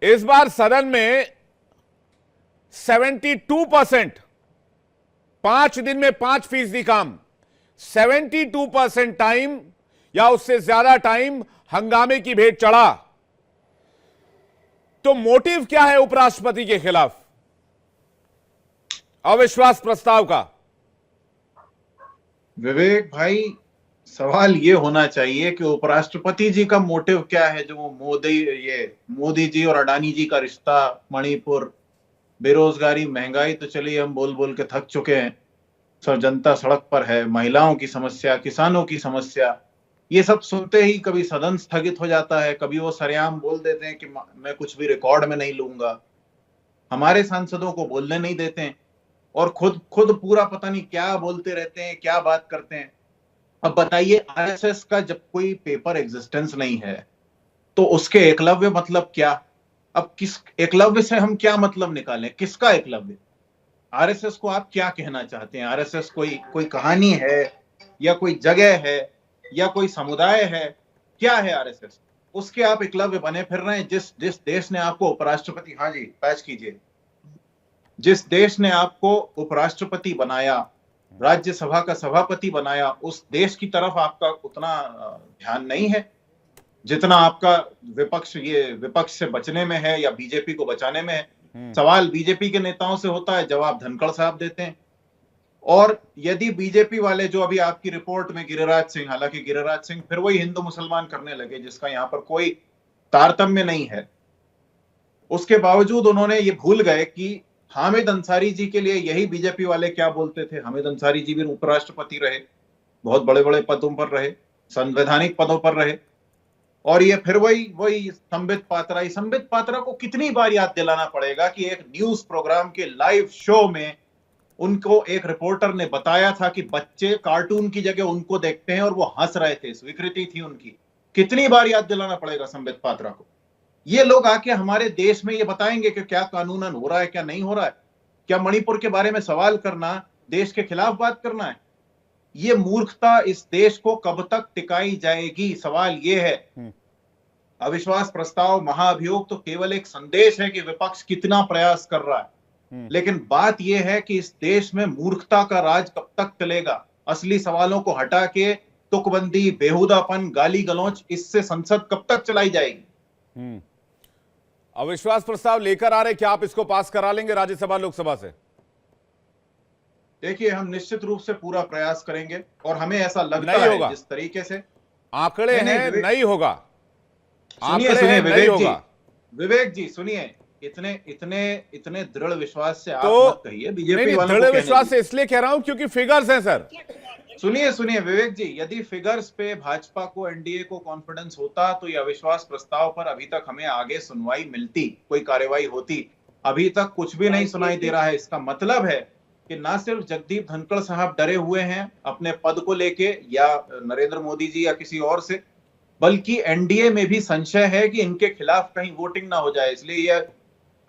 इस बार सदन में 72%, 5 दिन में 5% काम, 72% टाइम या उससे ज्यादा टाइम हंगामे की भेंट चढ़ा। तो मोटिव क्या है उपराष्ट्रपति के खिलाफ अविश्वास प्रस्ताव का? विवेक भाई, सवाल ये होना चाहिए कि उपराष्ट्रपति जी का मोटिव क्या है, जो वो मोदी जी और अडानी जी का रिश्ता, मणिपुर, बेरोजगारी, महंगाई, तो चलिए हम बोल बोल के थक चुके हैं। सर, जनता सड़क पर है, महिलाओं की समस्या, किसानों की समस्या, ये सब सुनते ही कभी सदन स्थगित हो जाता है, कभी वो सरेआम बोल देते हैं कि मैं कुछ भी रिकॉर्ड में नहीं लूंगा, हमारे सांसदों को बोलने नहीं देते हैं, और खुद खुद पूरा पता नहीं क्या बोलते रहते हैं, क्या बात करते हैं। अब बताइए, आरएसएस का जब कोई पेपर एग्जिस्टेंस नहीं है तो उसके एकलव्य मतलब क्या? अब किस एकलव्य से हम क्या मतलब निकालें? किसका एकलव्य? आरएसएस को आप क्या कहना चाहते हैं? आरएसएस कोई कहानी है, या कोई जगह है, या कोई समुदाय है? क्या है आरएसएस? उसके आप एकलव्य बने फिर रहे हैं। जिस देश ने आपको उपराष्ट्रपति, हाँ जी पैच कीजिए, जिस देश ने आपको उपराष्ट्रपति बनाया, राज्यसभा का सभापति बनाया, उस देश की तरफ आपका उतना ध्यान नहीं है जितना आपका विपक्ष से बचने में है या बीजेपी को बचाने में है। सवाल बीजेपी के नेताओं से होता है, जवाब धनखड़ साहब देते हैं। और यदि बीजेपी वाले, जो अभी आपकी रिपोर्ट में गिरिराज सिंह, हालांकि गिरिराज सिंह फिर वही हिंदू मुसलमान करने लगे जिसका यहाँ पर कोई तारतम्य नहीं है, उसके बावजूद उन्होंने ये भूल गए कि हामिद अंसारी जी के लिए यही बीजेपी वाले क्या बोलते थे। हामिद अंसारी जी भी उपराष्ट्रपति रहे, बहुत बड़े बड़े पदों पर रहे, संवैधानिक पदों पर रहे, और ये फिर वही संबित पात्रा को कितनी बार याद दिलाना पड़ेगा कि एक न्यूज प्रोग्राम के लाइव शो में उनको एक रिपोर्टर ने बताया था कि बच्चे कार्टून की जगह उनको देखते हैं और वो हंस रहे थे, स्वीकृति थी उनकी। कितनी बार याद दिलाना पड़ेगा संबित पात्रा को? ये लोग आके हमारे देश में ये बताएंगे कि क्या कानूनन हो रहा है, क्या नहीं हो रहा है? क्या मणिपुर के बारे में सवाल करना देश के खिलाफ बात करना है? ये मूर्खता इस देश को कब तक टिकाई जाएगी? सवाल ये है। अविश्वास प्रस्ताव, महाअभियोग तो केवल एक संदेश है कि विपक्ष कितना प्रयास कर रहा है, लेकिन बात यह है कि इस देश में मूर्खता का राज कब तक चलेगा? असली सवालों को हटा के तुकबंदी, बेहुदापन, गाली गलौच, इससे संसद कब तक चलाई जाएगी? अविश्वास प्रस्ताव लेकर आ रहे, क्या आप इसको पास करा लेंगे राज्यसभा लोकसभा से? देखिए, हम निश्चित रूप से पूरा प्रयास करेंगे, और हमें ऐसा लगता है जिस तरीके से आंकड़े हैं नहीं होगा। सुनिए विवेक जी सुनिए, इतने दृढ़ विश्वास से आप मत कहिए। बीजेपी वालों को दृढ़ विश्वास से इसलिए कह रहा हूं क्योंकि फिगर्स हैं सर। सुनिए विवेक जी, यदि फिगर्स पे भाजपा को, एनडीए को कॉन्फिडेंस होता तो ये अविश्वास प्रस्ताव पर अभी तक हमें आगे सुनवाई मिलती, कोई कार्रवाई होती। अभी तक कुछ भी नहीं सुनाई दे रहा है। इसका मतलब है कि ना सिर्फ जगदीप धनखड़ साहब डरे हुए हैं अपने पद को लेके या नरेंद्र मोदी जी या किसी और से, बल्कि एनडीए में भी संशय है कि इनके खिलाफ कहीं वोटिंग ना हो जाए। इसलिए यह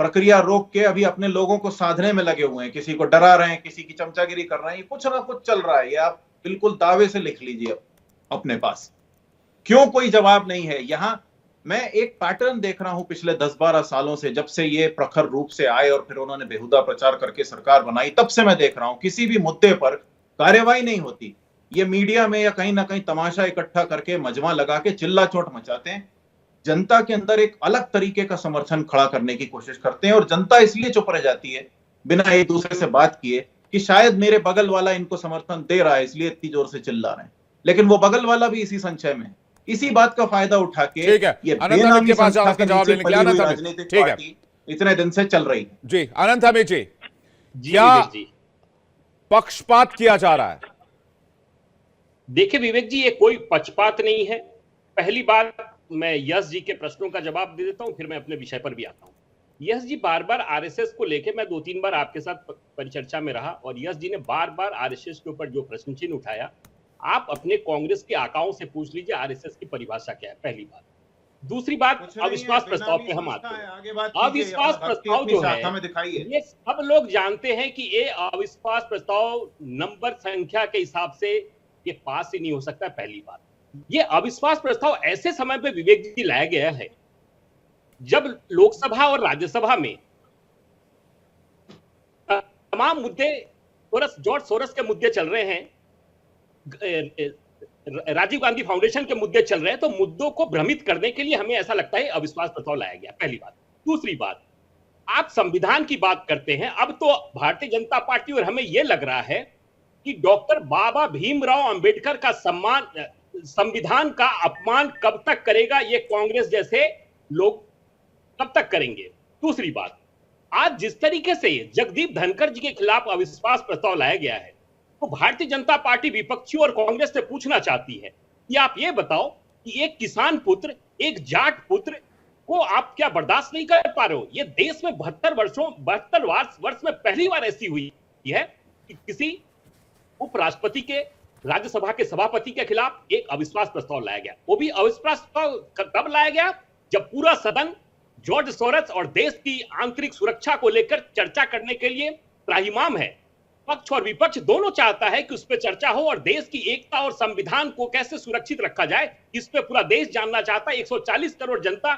प्रक्रिया रोक के अभी अपने लोगों को साधने में लगे हुए हैं, किसी को डरा रहे हैं, किसी की चमचागिरी कर रहे हैं। कुछ ना कुछ चल रहा है, ये आप बिल्कुल दावे से लिख लीजिए अपने पास। क्यों कोई जवाब नहीं है? यहां मैं एक पैटर्न देख रहा हूं पिछले 10-12 सालों से, जब से ये प्रखर रूप से आए और फिर उन्होंने बेहुदा प्रचार करके सरकार बनाई, तब से मैं देख रहा हूं किसी भी मुद्दे पर कार्यवाही नहीं होती। ये मीडिया में या कहीं ना कहीं तमाशा इकट्ठा करके, मजमा लगा के चिल्ला चोट मचाते हैं, जनता के अंदर एक अलग तरीके का समर्थन खड़ा करने की कोशिश करते हैं, और जनता इसलिए चुप रह जाती है बिना एक दूसरे से बात किए कि शायद मेरे बगल वाला इनको समर्थन दे रहा है इसलिए इतनी जोर से चिल्ला रहे हैं। लेकिन वो बगल वाला भी इसी संशय में है। इसी बात का फायदा उठा के ये बेनामी संस्था के नीचे पली हुई राजनीतिक पार्टी इतने दिन से चल रही है। जी अनंत हमें जी, क्या पक्षपात किया जा रहा है? देखिए विवेक जी, ये कोई पक्षपात नहीं है। पहली बात, मैं यश जी के प्रश्नों का जवाब दे देता हूं, फिर मैं अपने विषय पर भी आता हूं। यश जी बार बार आरएसएस को लेके, मैं 2-3 बार आपके साथ परिचर्चा में रहा और यश जी ने बार बार आरएसएस के ऊपर जो प्रश्न चिन्ह उठाया, आप अपने कांग्रेस के आकाओं से पूछ लीजिए आरएसएस की परिभाषा क्या है, पहली बात। दूसरी बात, अविश्वास प्रस्ताव पे हम आते हैं। अविश्वास प्रस्ताव जो है, ये सब लोग जानते हैं कि ये अविश्वास प्रस्ताव नंबर संख्या के हिसाब से ये पास ही नहीं हो सकता। पहली बात, ये अविश्वास प्रस्ताव ऐसे समय पे विवेक जी लाया गया है जब लोकसभा और राज्यसभा में तमाम मुद्दे जॉर्ज सोरस के मुद्दे चल रहे हैं, राजीव गांधी फाउंडेशन के मुद्दे चल रहे हैं, तो मुद्दों को भ्रमित करने के लिए हमें ऐसा लगता है अविश्वास प्रस्ताव लाया गया, पहली बात। दूसरी बात, आप संविधान की बात करते हैं, अब तो भारतीय जनता पार्टी और हमें यह लग रहा है कि डॉक्टर बाबा भीमराव अंबेडकर का सम्मान, संविधान का अपमान कब तक करेगा ये कांग्रेस जैसे लोग कब तक करेंगे। दूसरी बात, आज जिस तरीके से जगदीप धनखड़ जी के खिलाफ अविश्वास प्रस्ताव लाया गया है, तो भारतीय जनता पार्टी विपक्षियों और कांग्रेस से पूछना चाहती है कि आप ये बताओ कि एक किसान पुत्र, एक जाट पुत्र को आप क्या बर्दाश्त नहीं कर पा रहे हो? ये देश में 72 वर्ष में पहली बार ऐसी हुई है कि किसी उपराष्ट्रपति के, राज्यसभा के सभापति के खिलाफ एक अविश्वास प्रस्ताव लाया गया। वो भी अविश्वास प्रस्ताव कब लाया गया? जब पूरा सदन जॉर्ज सोरस और देश की आंतरिक सुरक्षा को लेकर चर्चा करने के लिए त्राहिमाम है। पक्ष और विपक्ष दोनों चाहता है कि उस पर चर्चा हो और देश की एकता और संविधान को कैसे सुरक्षित रखा जाए, इस पे पूरा देश जानना चाहता है। 140 करोड़ जनता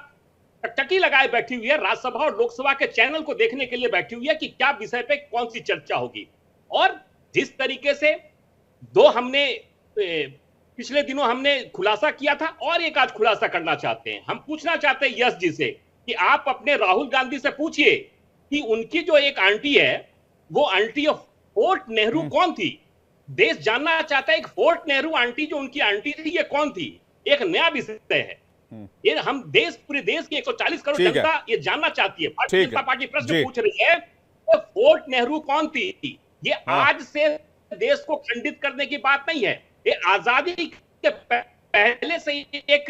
टकटकी लगाए बैठी हुई है, राज्यसभा और लोकसभा के चैनल को देखने के लिए बैठी हुई है कि क्या विषय पे कौन सी चर्चा होगी। और जिस तरीके से हमने पिछले दिनों हमने खुलासा किया था, और एक आज खुलासा करना चाहते हैं। हम पूछना चाहते हैं यश जी से कि आप अपने राहुल गांधी से पूछिए कि उनकी जो एक आंटी है, वो आंटी ऑफ फोर्ट नेहरू कौन थी। देश जानना चाहता है एक फोर्ट नेहरू आंटी जो उनकी आंटी थी, ये कौन थी। एक नया विषय है ये, हम पूरे देश की 140 करोड़ जनता ये जानना चाहती है। भारतीय जनता पार्टी प्रश्न पूछ रही है तो फोर्ट नेहरू कौन थी। ये आज से देश को खंडित करने की बात नहीं है, ये आजादी के पहले से एक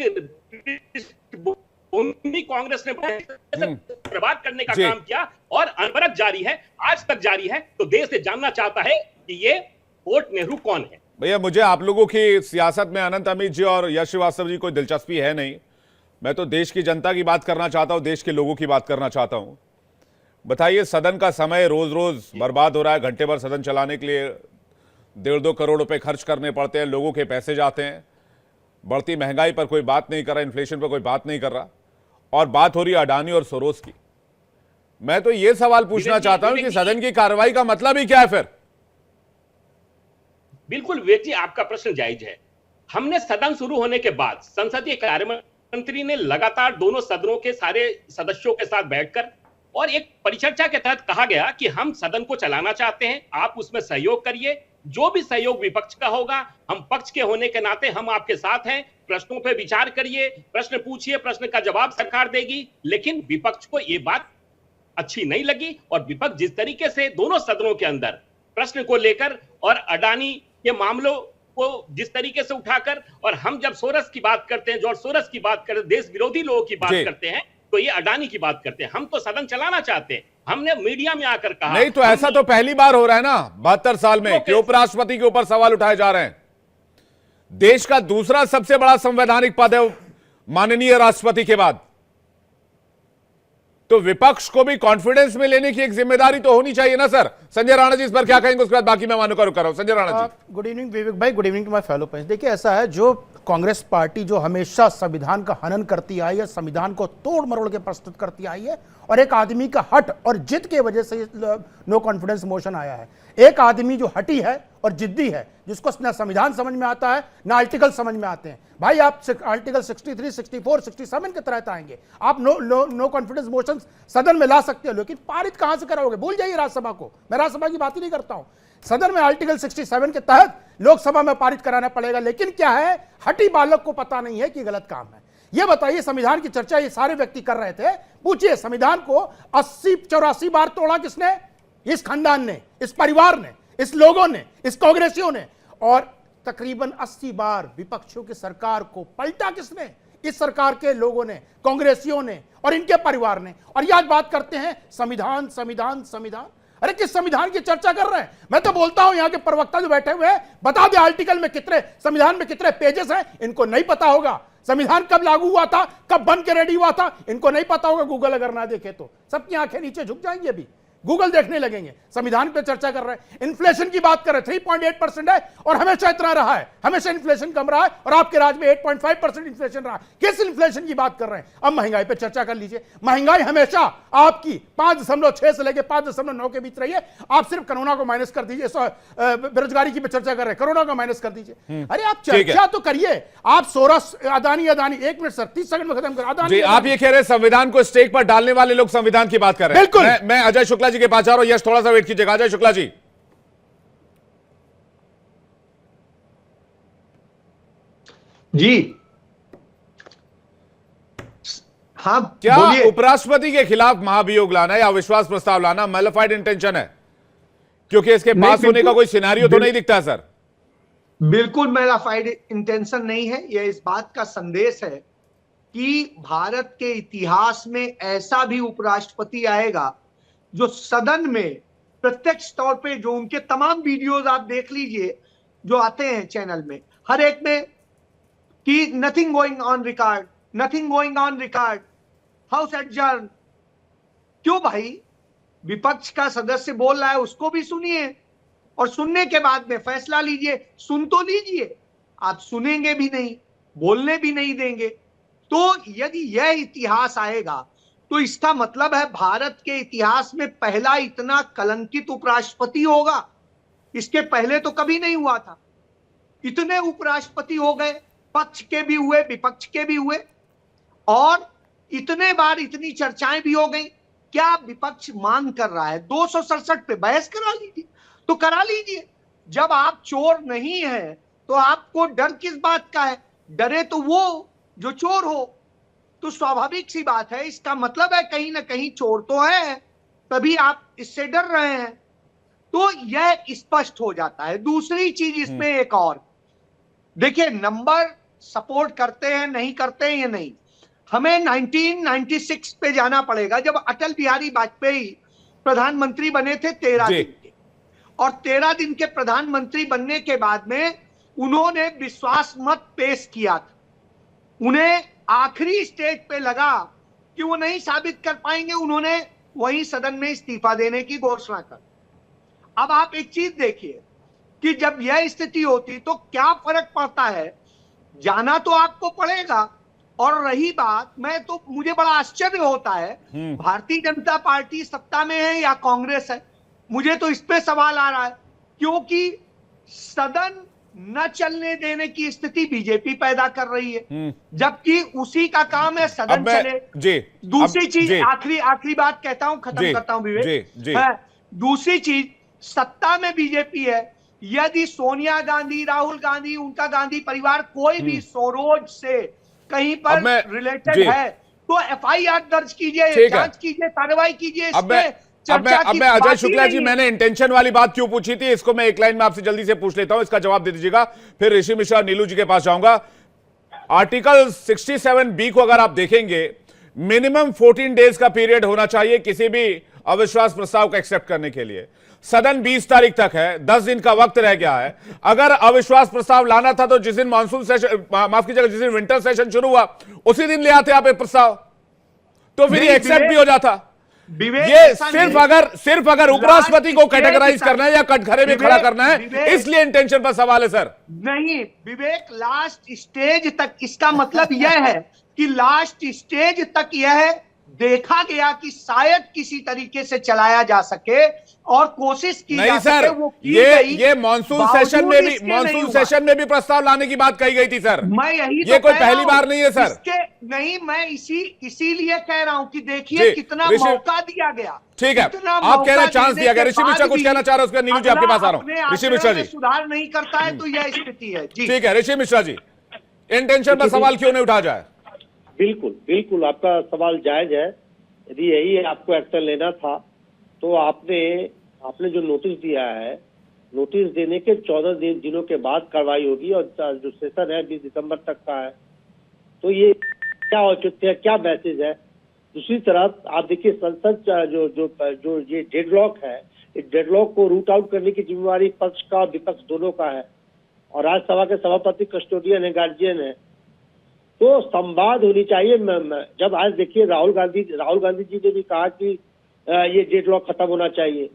कांग्रेस ने बर्बाद करने का काम किया और अनवरत जारी है, आज तक जारी है। तो देश से जानना चाहता है कि ये फोर्ट नेहरू कौन है। भैया, मुझे आप लोगों की सियासत में अनंत अमित जी और यश श्रीवास्तव जी कोई दिलचस्पी है नहीं। मैं तो देश की जनता की बात करना चाहता हूं, देश के लोगों की बात करना चाहता हूं। बताइए, सदन का समय रोज रोज बर्बाद हो रहा है। घंटे भर सदन चलाने के लिए 1.5-2 करोड़ रुपए खर्च करने पड़ते हैं, लोगों के पैसे जाते हैं। बढ़ती महंगाई पर कोई बात नहीं कर रहा, इन्फ्लेशन पर कोई बात नहीं कर रहा, और बात हो रही है अडानी और सोरोस की। मैं तो यह सवाल पूछना चाहता हूं कि सदन की कार्रवाई का मतलब ही क्या है फिर? बिल्कुल विवेक जी, आपका प्रश्न जायज है। हमने सदन शुरू होने के बाद संसदीय कार्य मंत्री ने लगातार दोनों सदनों के सारे सदस्यों के साथ बैठकर और एक परिचर्चा के तहत कहा गया कि हम सदन को चलाना चाहते हैं, आप उसमें सहयोग करिए। जो भी सहयोग विपक्ष का होगा, हम पक्ष के होने के नाते हम आपके साथ हैं। प्रश्नों पर विचार करिए, प्रश्न पूछिए, प्रश्न का जवाब सरकार देगी। लेकिन विपक्ष को यह बात अच्छी नहीं लगी और विपक्ष जिस तरीके से दोनों सदनों के अंदर प्रश्न को लेकर और अडानी के मामलों को जिस तरीके से उठाकर, और हम जब सोरस की बात करते हैं, जॉर्ज सोरस की बात करते हैं, देश विरोधी लोगों की बात करते हैं, तो ये अडानी की बात करते हैं। हम तो सदन चलाना चाहते हैं। हमने मीडिया में आकर कहा नहीं, तो ऐसा तो पहली बार हो रहा है ना 72 साल में कि उपराष्ट्रपति के ऊपर सवाल उठाए जा रहे हैं। देश का दूसरा सबसे बड़ा संवैधानिक पद है माननीय राष्ट्रपति के बाद, तो विपक्ष को भी कॉन्फिडेंस में लेने की एक जिम्मेदारी तो होनी चाहिए ना सर। संजय राणा जी इस पर क्या कहेंगे, उसके बाद बाकी मैं मानू कर रहा हूं। संजय राणा जी। गुड इवनिंग विवेक भाई, good evening to my fellow friends. देखिए, ऐसा है, जो कांग्रेस पार्टी जो हमेशा संविधान का हनन करती आई है, संविधान को तोड़ मरोड़ के प्रस्तुत करती आई है, और एक आदमी का हट और जिद के वजह से नो कॉन्फिडेंस मोशन आया है। एक आदमी जो हटी है और जिद्दी है, जिसको ना संविधान समझ में आता है ना आर्टिकल समझ में आते हैं। भाई, आप आर्टिकल 63, 64, 67 के तहत आएंगे, आप नो कॉन्फिडेंस मोशन सदन में ला सकते हो, लेकिन पारित कहां से कराओगे? भूल जाइए राज्यसभा को, मैं राज्यसभा की बात ही नहीं करता हूं। सदन में आर्टिकल 67 के तहत लोकसभा में पारित कराना पड़ेगा। लेकिन क्या है, हटी बालक को पता नहीं है कि गलत काम है। यह बताइए, संविधान की चर्चा ये सारे व्यक्ति कर रहे थे, पूछिए संविधान को 80-84 बार तोड़ा किसने? इस खानदान ने, इस परिवार ने, इस लोगों ने, इस कांग्रेसियों ने। और तकरीबन 80 बार विपक्षियों की सरकार को पलटा किसने? इस सरकार के लोगों ने, कांग्रेसियों ने और इनके परिवार ने। और ये आज बात करते हैं संविधान संविधान संविधान। अरे किस संविधान की चर्चा कर रहे हैं? मैं तो बोलता हूं यहां के प्रवक्ता जो बैठे हुए हैं, बता दे आर्टिकल में कितने, संविधान में कितने पेजेस हैं। इनको नहीं पता होगा। संविधान कब लागू हुआ था, कब बन के रेडी हुआ था, इनको नहीं पता होगा। गूगल अगर ना देखे तो सबकी आंखें नीचे झुक जाएंगी। अभी गूगल देखने लगेंगे। संविधान पे चर्चा कर रहे हैं, इन्फ्लेशन की बात कर रहे हैं, 3.8% है और हमेशा इतना रहा है, हमेशा इन्फ्लेशन कम रहा है और आपके राज्य में 8.5% इन्फ्लेशन रहा है। किस इन्फ्लेशन की बात कर रहे हैं? अब महंगाई पे चर्चा कर लीजिए। महंगाई हमेशा आपकी 5.6 से लेकर 5.9 के बीच रही है। आप सिर्फ कोरोना को माइनस कर दीजिए, बेरोजगारी की पे चर्चा कर रहे हैं, कोरोना को माइनस कर दीजिए। अरे आप चर्चा तो करिए। आप Soros, Adani, 1 minute sir, 30 second में खत्म कर। जी, आप ये कह रहे हैं संविधान को स्टेक पर डालने वाले लोग संविधान की बात कर रहे हैं। बिल्कुल। मैं अजय शुक्ला जी के पास जा रहा हूं। यश, थोड़ा सा वेट कीजिएगा। अजय शुक्ला जी। जी हाँ, क्या बोलिए। उपराष्ट्रपति के खिलाफ महाभियोग लाना या अविश्वास प्रस्ताव लाना मैलिफाइड इंटेंशन है? क्योंकि इसके नहीं, पास होने का कोई सिनेरियो तो नहीं दिखता सर। बिल्कुल मैलिफाइड इंटेंशन नहीं है। यह इस बात का संदेश है कि भारत के इतिहास में ऐसा भी उपराष्ट्रपति आएगा जो सदन में प्रत्यक्ष तौर पे, जो उनके तमाम वीडियोज आप देख लीजिए जो आते हैं चैनल में, हर एक में कि nothing going on record, nothing going on record, house adjourn. क्यों भाई? विपक्ष का सदस्य बोल रहा है, उसको भी सुनिए और सुनने के बाद में फैसला लीजिए। सुन तो लीजिए, आप सुनेंगे भी नहीं, बोलने भी नहीं देंगे। तो यदि यह इतिहास आएगा तो इसका मतलब है भारत के इतिहास में पहला इतना कलंकित उपराष्ट्रपति होगा। इसके पहले तो कभी नहीं हुआ था। इतने उपराष्ट्रपति हो गए, पक्ष के भी हुए, विपक्ष के भी हुए, और इतने बार इतनी चर्चाएं भी हो गई। क्या विपक्ष मांग कर रहा है? 267 पे बहस करा लीजिए, तो करा लीजिए। जब आप चोर नहीं है तो आपको डर किस बात का है? डरे तो वो जो चोर हो। तो स्वाभाविक सी बात है, इसका मतलब है कहीं ना कहीं चोर तो है, तभी आप इससे डर रहे हैं। तो यह स्पष्ट हो जाता है। दूसरी चीज इसमें एक और देखिए, नंबर सपोर्ट करते हैं नहीं करते हैं ये नहीं, हमें 1996 पे जाना पड़ेगा जब अटल बिहारी वाजपेयी प्रधानमंत्री बने थे 13 दिन के। और 13 दिन के प्रधानमंत्री बनने के बाद में उन्होंने विश्वास मत पेश किया था। उन्हें आखिरी स्टेज पे लगा कि वो नहीं साबित कर पाएंगे, उन्होंने वहीं सदन में इस्तीफा देने की घोषणा कर। अब आप एक चीज देखिए कि जब यह स्थिति होती तो क्या फर्क पड़ता है, जाना तो आपको पड़ेगा। और रही बात, मुझे बड़ा आश्चर्य होता है, भारतीय जनता पार्टी सत्ता में है या कांग्रेस है, मुझे तो इस पे सवाल आ रहा है, क्योंकि सदन न चलने देने की स्थिति बीजेपी पैदा कर रही है, जबकि उसी का काम है सदन चले। जी, दूसरी चीज, आखिरी बात कहता हूं, खत्म करता हूं विवेक। दूसरी चीज, सत्ता में बीजेपी है, यदि सोनिया गांधी, राहुल गांधी, उनका गांधी परिवार कोई भी सोरोज से कहीं पर रिलेटेड है तो एफआईआर दर्ज कीजिए, जांच कीजिए, कार्रवाई कीजिए। अब मैं अजय शुक्ला जी, मैंने इंटेंशन वाली बात क्यों पूछी थी, इसको मैं एक लाइन में आपसे जल्दी से पूछ लेता हूं, इसका जवाब दे दीजिएगा, फिर ऋषि मिश्रा और नीलू जी के पास जाऊंगा। आर्टिकल 67B को अगर आप देखेंगे, मिनिमम 14 डेज का पीरियड होना चाहिए किसी भी अविश्वास प्रस्ताव को एक्सेप्ट करने के लिए। सदन 20 तारीख तक है, 10 दिन का वक्त रह गया है। अगर अविश्वास प्रस्ताव लाना था तो जिस दिन मानसून सेशन, माफ कीजिएगा, जिस दिन विंटर सेशन शुरू हुआ उसी दिन ले आते आप एक प्रस्ताव, तो फिर ये एक्सेप्ट भी हो जाता। ये सिर्फ अगर उपराष्ट्रपति को कैटेगराइज करना है या कटघरे में खड़ा करना है, इसलिए इंटेंशन पर सवाल है सर। नहीं विवेक, लास्ट स्टेज तक, इसका मतलब यह है कि लास्ट स्टेज तक यह देखा गया कि शायद किसी तरीके से चलाया जा सके और कोशिश की नहीं जा सर, सके, वो की गई। ये मानसून सेशन में भी प्रस्ताव लाने की बात कही गई थी सर। मैं यही ये कोई पहली बार नहीं है सर। नहीं, मैं इसीलिए कह रहा हूं कि देखिए कितना मौका दिया गया। ठीक है, आप कह रहे हैं चांस दिया गया। ऋषि मिश्रा कुछ कहना चाह रहे हैं, उसके नीलू जी आपके पास आ रहा हूं। ऋषि मिश्रा जी, सुधार नहीं करता है तो यह स्थिति है। ठीक है ऋषि मिश्रा जी, इंटेंशन पर सवाल क्यों नहीं उठा जाए? बिल्कुल आपका सवाल जायज है। यदि यही आपको एक्शन लेना था तो आपने जो नोटिस दिया है, नोटिस देने के 14 दिनों के बाद कार्रवाई होगी, और जो सेशन है 20 दिसंबर तक का है। तो ये क्या औचित्य है, क्या मैसेज है? दूसरी तरफ आप देखिए, संसद जो ये डेडलॉक है, इस डेडलॉक को रूट आउट करने की जिम्मेवारी पक्ष का और विपक्ष दोनों का है, और राज्यसभा के सभापति कस्टोडियन है, गार्जियन है। तो संवाद होनी चाहिए। जब आज देखिए राहुल गांधी जी ने भी कहा कि ये डेडलॉक खत्म होना चाहिए।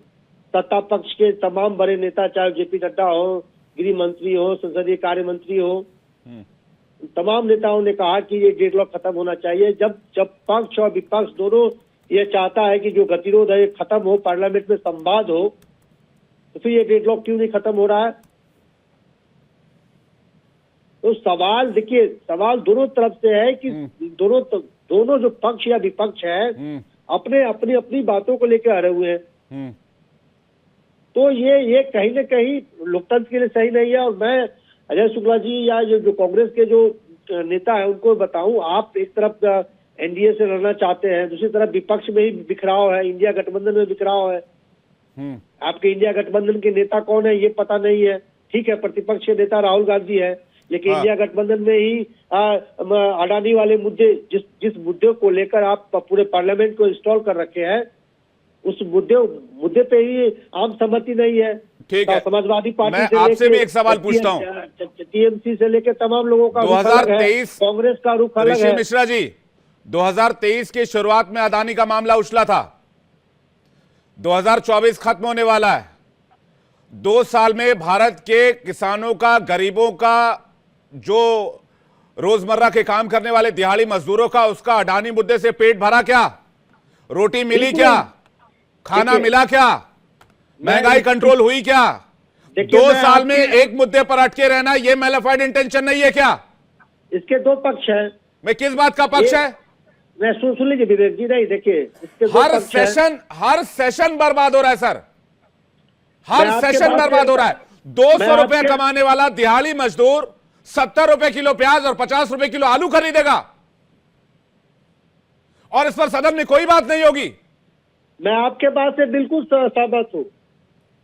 सत्ता पक्ष के तमाम बड़े नेता, चाहे जेपी नड्डा हो, गृह मंत्री हो, संसदीय कार्य मंत्री हो, तमाम नेताओं ने कहा कि ये डेडलॉक खत्म होना चाहिए। जब पक्ष और विपक्ष दोनों ये चाहता है कि जो गतिरोध है खत्म हो, पार्लियामेंट में संवाद हो, तो फिर ये डेडलॉक क्यों नहीं खत्म हो रहा है? तो सवाल देखिए, सवाल दोनों तरफ से है कि दोनों जो पक्ष या विपक्ष है अपने अपनी बातों को लेकर अड़े हुए हैं। तो ये कहीं ना कहीं लोकतंत्र के लिए सही नहीं है। और मैं अजय शुक्ला जी या जो कांग्रेस के जो नेता है उनको बताऊं, आप एक तरफ एनडीए से लड़ना चाहते हैं, दूसरी तरफ विपक्ष में ही बिखराव है, इंडिया गठबंधन में बिखराव है। आपके इंडिया गठबंधन के नेता कौन है ये पता नहीं है। ठीक है, प्रतिपक्ष के नेता राहुल गांधी है, लेकिन इंडिया गठबंधन में ही अडानी वाले मुद्दे, जिस मुद्दे को लेकर आप पूरे पार्लियामेंट को इंस्टॉल कर रखे हैं, उस मुद्दे पे ही आम सहमति नहीं है। ठीक है, समाजवादी पार्टी मैं से आपसे भी एक सवाल पूछता हूं। टीएमसी से लेकर तमाम लोगों का 2023 कांग्रेस का रुख अलग ऋषि है। मिश्रा जी, 2023 की शुरुआत में अदानी का मामला उछला था, 2024 खत्म होने वाला है। 2 साल में भारत के किसानों का, गरीबों का, जो रोजमर्रा के काम करने वाले दिहाड़ी मजदूरों का, उसका अडानी मुद्दे से पेट भरा क्या? रोटी मिली क्या? खाना मिला क्या? महंगाई कंट्रोल हुई क्या? 2 साल में एक मुद्दे पर अटके रहना ये मैलिफाइड इंटेंशन नहीं है क्या? इसके दो पक्ष हैं। मैं किस बात का पक्ष है? मैं सुन लीजिए विवेक जी, नहीं देखिए, इसके दो हर पक्ष हैं। हर सेशन बर्बाद हो रहा है सर, हर मैं आपके सेशन बात बर्बाद से- हो रहा है। 200 मैं रुपए आपके- कमाने वाला दिहाड़ी मजदूर 70 रुपए किलो प्याज और 50 रुपए किलो आलू खरीदेगा, और इस पर सदन में कोई बात नहीं होगी। मैं आपके बात से बिल्कुल सहमत हूँ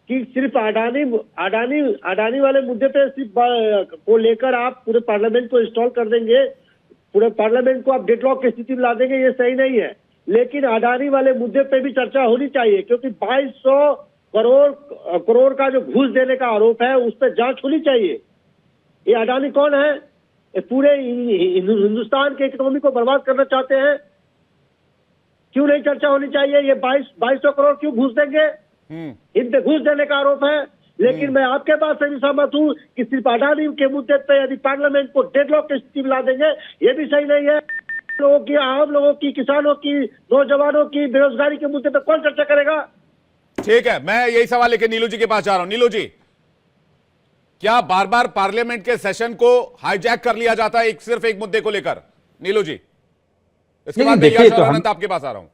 कि सिर्फ अडानी वाले मुद्दे पे सिर्फ को लेकर आप पूरे पार्लियामेंट को इंस्टॉल कर देंगे, पूरे पार्लियामेंट को आप डेडलॉक की स्थिति में ला देंगे, ये सही नहीं है। लेकिन अडानी वाले मुद्दे पे भी चर्चा होनी चाहिए, क्योंकि 2200 करोड़ का जो घूस देने का आरोप है उस पर जांच होनी चाहिए। ये अडानी कौन है? ये पूरे हिंदुस्तान के इकोनॉमी को बर्बाद करना चाहते हैं। क्यों नहीं चर्चा होनी चाहिए? ये 2200 करोड़ क्यों घूस देंगे? इन पे घूस देने का आरोप है। लेकिन मैं आपके बात से भी सहमत हूं कि सिर्फ अडानी के मुद्दे पे यदि पार्लियामेंट को डेडलॉक की स्थिति में ला देंगे, ये भी सही नहीं है। लोगों की, आम लोगों की, किसानों की, नौजवानों की बेरोजगारी के मुद्दे पे कौन चर्चा करेगा? ठीक है, मैं यही सवाल लेके नीलू जी के पास जा रहा हूं। नीलू जी, क्या बार बार पार्लियामेंट के सेशन को हाईजैक कर लिया जाता है सिर्फ एक मुद्दे को लेकर? नीलू जी, इसके बाद मैं यश और अनंत आपके पास आ रहा हूं।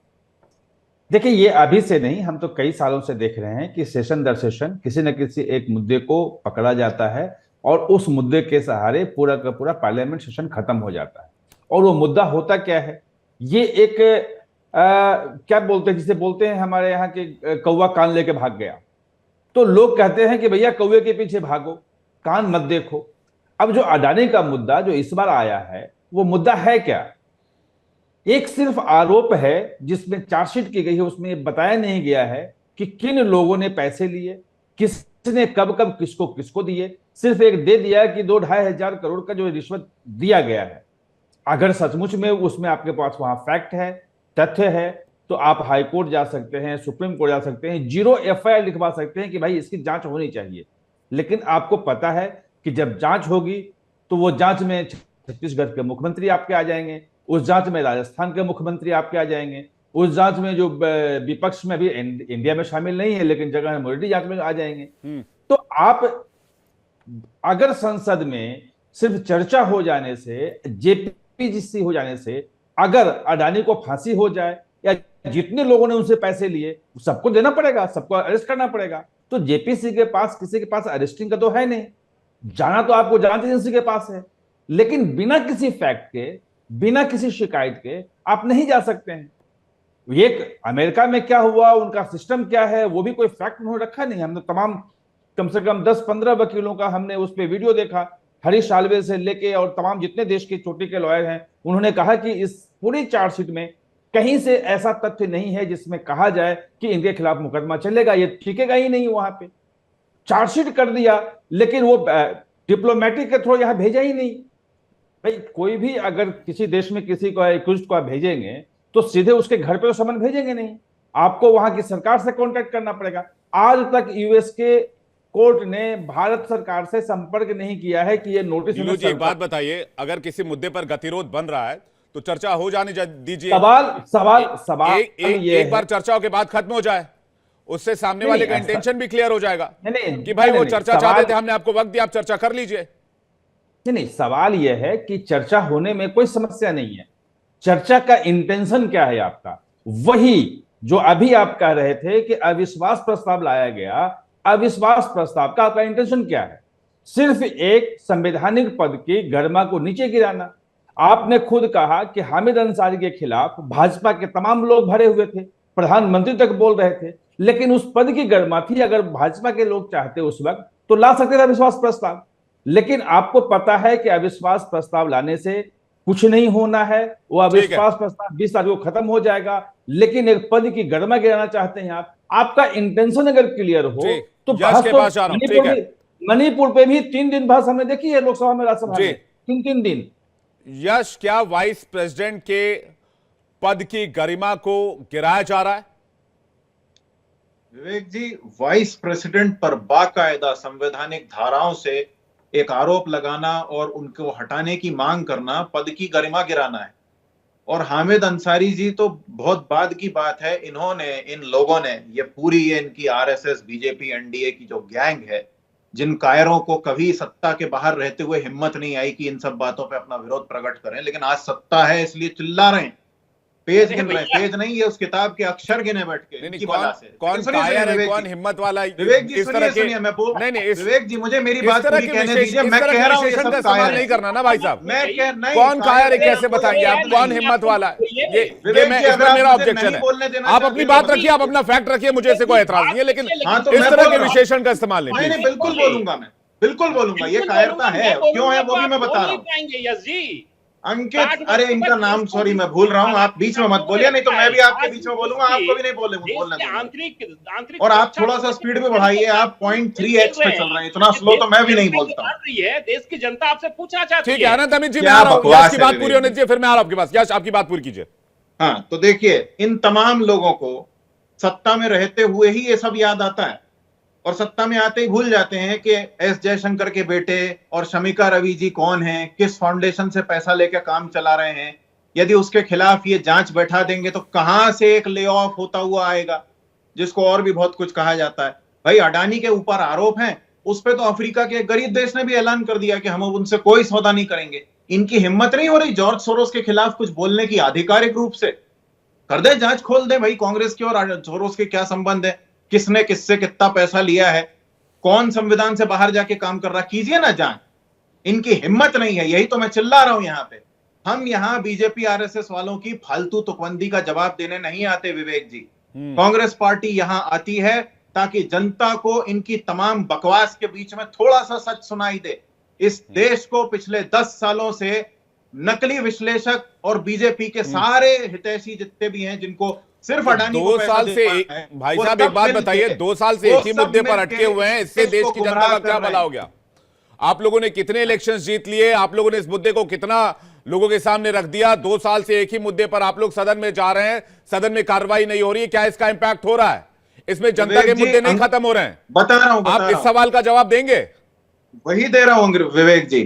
देखिए, ये अभी से नहीं, हम तो कई सालों से देख रहे हैं कि सेशन दर सेशन किसी न किसी एक मुद्दे को पकड़ा जाता है और उस मुद्दे के सहारे पूरा का पूरा पार्लियामेंट सेशन खत्म हो जाता है। और वो मुद्दा होता क्या है? ये एक क्या बोलते हैं, जिसे बोलते हैं हमारे यहाँ के कौवा कान लेके भाग गया। तो लोग कहते हैं कि भैया कौवे के पीछे भागो, कान मत देखो। अब जो अडानी का मुद्दा जो इस बार आया है, वो मुद्दा है क्या? एक सिर्फ आरोप है जिसमें चार्जशीट की गई है, उसमें बताया नहीं गया है कि किन लोगों ने पैसे लिए, किसने कब कब किसको किसको दिए। सिर्फ एक दे दिया कि 2-2.5 हजार करोड़ का जो रिश्वत दिया गया है। अगर सचमुच में उसमें आपके पास वहां फैक्ट है, तथ्य है, तो आप हाई कोर्ट जा सकते हैं, सुप्रीम कोर्ट जा सकते हैं, 0 FIR लिखवा सकते हैं कि भाई इसकी जांच होनी चाहिए। लेकिन आपको पता है कि जब जांच होगी तो वो जांच में छत्तीसगढ़ के मुख्यमंत्री आपके आ जाएंगे, उस जांच में राजस्थान के मुख्यमंत्री आपके आ जाएंगे, उस जांच में जो विपक्ष में भी इंडिया में शामिल नहीं है लेकिन जगह मोदी जांच में आ जाएंगे। तो आप अगर संसद में सिर्फ चर्चा हो जाने से, जेपीजीसी हो जाने से अगर अडानी को फांसी हो जाए या जितने लोगों ने उनसे पैसे लिए सबको देना पड़ेगा, सबको अरेस्ट करना पड़ेगा। तो जेपीसी के पास, किसी के पास अरेस्टिंग का तो है नहीं, जाना तो आपको जांच एजेंसी के पास है, लेकिन बिना किसी फैक्ट के, बिना किसी शिकायत के आप नहीं जा सकते हैं। ये अमेरिका में क्या हुआ, उनका सिस्टम क्या है, वो भी कोई फैक्ट उन्होंने रखा नहीं। हमने तमाम कम से कम 10-15 वकीलों का हमने उस पर वीडियो देखा, हरीश साल्वे से लेके और तमाम जितने देश के चोटी के लॉयर हैं, उन्होंने कहा कि इस पूरी चार्जशीट में कहीं से ऐसा तथ्य नहीं है जिसमें कहा जाए कि इनके खिलाफ मुकदमा चलेगा, ये टिकेगा ही नहीं। वहां पे चार्जशीट कर दिया लेकिन वो डिप्लोमेटिक के थ्रू यहां भेजा ही नहीं। भाई कोई भी अगर किसी देश में किसी को एक्यूज्ड को आप भेजेंगे तो सीधे उसके घर पे तो समन भेजेंगे नहीं, आपको वहां की सरकार से कांटेक्ट करना पड़ेगा। आज तक यूएस के कोर्ट ने भारत सरकार से संपर्क नहीं किया है कि ये नोटिस। नीलू जी एक बात बताइए, अगर किसी मुद्दे पर गतिरोध बन रहा है तो चर्चा हो जाने दीजिए। सवाल एक बार चर्चाओं के बाद खत्म हो जाए, उससे सामने वाले का इंटेंशन भी क्लियर हो जाएगा कि भाई वो चर्चा चाहते थे, हमने आपको वक्त दिया, आप चर्चा कर लीजिए। नहीं, सवाल यह है कि चर्चा होने में कोई समस्या नहीं है, चर्चा का इंटेंशन क्या है आपका। वही जो अभी आप कह रहे थे कि अविश्वास प्रस्ताव लाया गया, अविश्वास प्रस्ताव का आपका इंटेंशन क्या है? सिर्फ एक संवैधानिक पद की गरिमा को नीचे गिराना। आपने खुद कहा कि हामिद अंसारी के खिलाफ भाजपा के तमाम लोग भरे हुए थे, प्रधानमंत्री तक बोल रहे थे, लेकिन उस पद की गरिमा थी। अगर भाजपा के लोग चाहते उस वक्त तो ला सकते थे अविश्वास प्रस्ताव, लेकिन आपको पता है कि अविश्वास प्रस्ताव लाने से कुछ नहीं होना है। वो अविश्वास प्रस्ताव 20 तारीख को खत्म हो जाएगा, लेकिन एक पद की गरिमा गिराना चाहते हैं आप। आपका इंटेंशन अगर क्लियर हो तो मणिपुर पे भी 3 दिन बहस हमने देखी है लोकसभा में, राज्यसभा में 3 दिन। यश, क्या वाइस प्रेसिडेंट के पद की गरिमा को गिराया जा रहा है? विवेक जी, वाइस प्रेसिडेंट पर बाकायदा संवैधानिक धाराओं से एक आरोप लगाना और उनको हटाने की मांग करना पद की गरिमा गिराना है। और हामिद अंसारी जी तो बहुत बाद की बात है, इन्होंने, इन लोगों ने, ये पूरी ये इनकी आरएसएस बीजेपी एनडीए की जो गैंग है, जिन कायरों को कभी सत्ता के बाहर रहते हुए हिम्मत नहीं आई कि इन सब बातों पे अपना विरोध प्रकट करें, लेकिन आज सत्ता है इसलिए चिल्ला रहे हैं, पेज गिन रहे हैं। पेज नहीं, ये उस किताब के अक्षर गिने बैठ के इनकी बला से। कौन कायर है, कौन हिम्मत वाला? विवेक जी सुनिए, मैं विवेक जी मुझे मेरी बात पूरी कहने दीजिए। मैं कह रहा हूं ये सब कायर नहीं करना ना भाई साहब। मैं नहीं, कौन कायर है कैसे बताएंगे आप? कौन हिम्मत वाला है? ये मेरा ऑब्जेक्शन है। आप अपनी बात रखिए, आप अपना फैक्ट रखिए, मुझे इससे कोई एतराज नहीं है, लेकिन इस तरह के विशेषण का इस्तेमाल नहीं। बिल्कुल बोलूंगा, मैं बिल्कुल बोलूंगा। ये कायरता है, क्यों है वो भी मैं बता रहा हूँ। अंकित, अरे इनका नाम सॉरी मैं भूल रहा हूँ, आप बीच में मत बोलिए, नहीं तो मैं भी आपके बीच में बोलूंगा, आपको भी नहीं बोलने दूंगा। और आप थोड़ा सा स्पीड भी बढ़ाइए, आप 0.3x पे चल रहे हैं, इतना स्लो तो मैं भी नहीं बोलता। देश की जनता आपसे पूछना चाहती है। ठीक है अनंत अमित जी, मैं आ रहा हूं, यश की बात पूरी होनी चाहिए, फिर मैं आ रहा हूं आपके पास। यश, आपकी बात पूरी कीजिए। हाँ, तो देखिए, इन तमाम लोगों को सत्ता में रहते हुए ही ये सब याद आता है, और सत्ता में आते ही भूल जाते हैं कि एस जयशंकर के बेटे और शमिका रवि जी कौन हैं, किस फाउंडेशन से पैसा लेकर काम चला रहे हैं। यदि उसके खिलाफ ये जांच बैठा देंगे तो कहां से एक ले ऑफ होता हुआ आएगा, जिसको और भी बहुत कुछ कहा जाता है। भाई, अडानी के ऊपर आरोप हैं, उस पर तो अफ्रीका के गरीब देश ने भी ऐलान कर दिया कि हम उनसे कोई सौदा नहीं करेंगे। इनकी हिम्मत नहीं हो रही जॉर्ज सोरोस के खिलाफ कुछ बोलने की आधिकारिक रूप से। कर दे, जांच खोल दे भाई, कांग्रेस के और सोरोस के क्या संबंध है, किसने किससे कितना पैसा लिया है, कौन संविधान से बाहर जाके काम कर रहा, कीजिए ना जांच। इनकी हिम्मत नहीं है, यही तो मैं चिल्ला रहा हूं यहां पे। हम यहां बीजेपी आरएसएस वालों की फालतू तुकबंदी का जवाब देने नहीं आते विवेक जी। कांग्रेस पार्टी यहां आती है ताकि जनता को इनकी तमाम बकवास के बीच में थोड़ा सा सच सुनाई दे। इस देश को पिछले 10 सालों से नकली विश्लेषक और बीजेपी के सारे हितैषी जितने भी हैं, जिनको सिर्फ अडानी 2 साल से, भाई साहब एक बात बताइए, 2 साल से एक ही मुद्दे पर अटके हुए हैं, इससे देश की जनता का क्या भला हो गया? आप लोगों ने कितने इलेक्शंस जीत लिए, आप लोगों ने इस मुद्दे को कितना लोगों के सामने रख दिया? 2 साल से एक ही मुद्दे पर आप लोग सदन में जा रहे हैं, सदन में कार्रवाई नहीं हो रही है, क्या इसका इंपैक्ट हो रहा है? इसमें जनता के मुद्दे नहीं खत्म हो रहे हैं? बता रहा हूं, आप इस सवाल का जवाब देंगे? वही दे रहा हूं विवेक जी।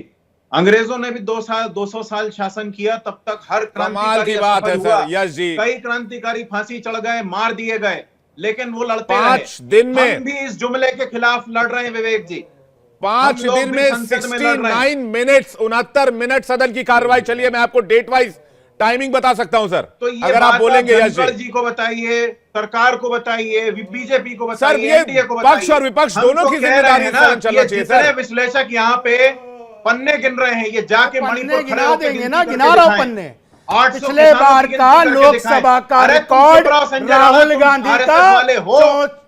अंग्रेजों ने भी 200 साल शासन किया, तब तक हर क्रांतिकारी की बात है सर। यश जी, कई क्रांतिकारी फांसी चढ़ गए, मार दिए गए, लेकिन वो लड़ते 5 दिन में हम भी इस जुमले के खिलाफ लड़ रहे हैं विवेक जी। 5 दिन में 69 मिनट्स 69 मिनट सदन की कार्रवाई चली है। मैं आपको डेट वाइज टाइमिंग बता सकता हूं सर, तो ये अगर आप बोलेंगे। यश जी को बताइए, सरकार को बताइए, बीजेपी को बताइए, सर, ये पक्ष और विपक्ष दोनों की जिम्मेदारी सदन चलना चाहिए सर। विश्लेषक यहाँ पे पन्ने गिन रहे हैं, ये जाके मणिपुर गिना देंगे ना, गिना रहा हूं पन्ने। 800 पिछले बार का लोकसभा का रिकॉर्ड राहुल गांधी का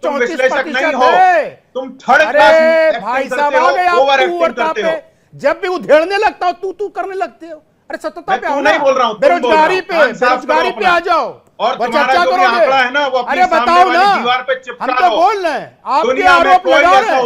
34% है। तुम थर्ड क्लास भाई साहब आ गए आप पे, जब भी उधेड़ने लगता हो तू करने लगते हो। अरे सत्ता पे आओ ना, नहीं बोल रहा हूं, बेरोजगारी पे आ जाओ और चर्चा करोगे। अरे बताओ ना, हम तो बोल रहे हैं, आपके आरोप लगा रहे हैं।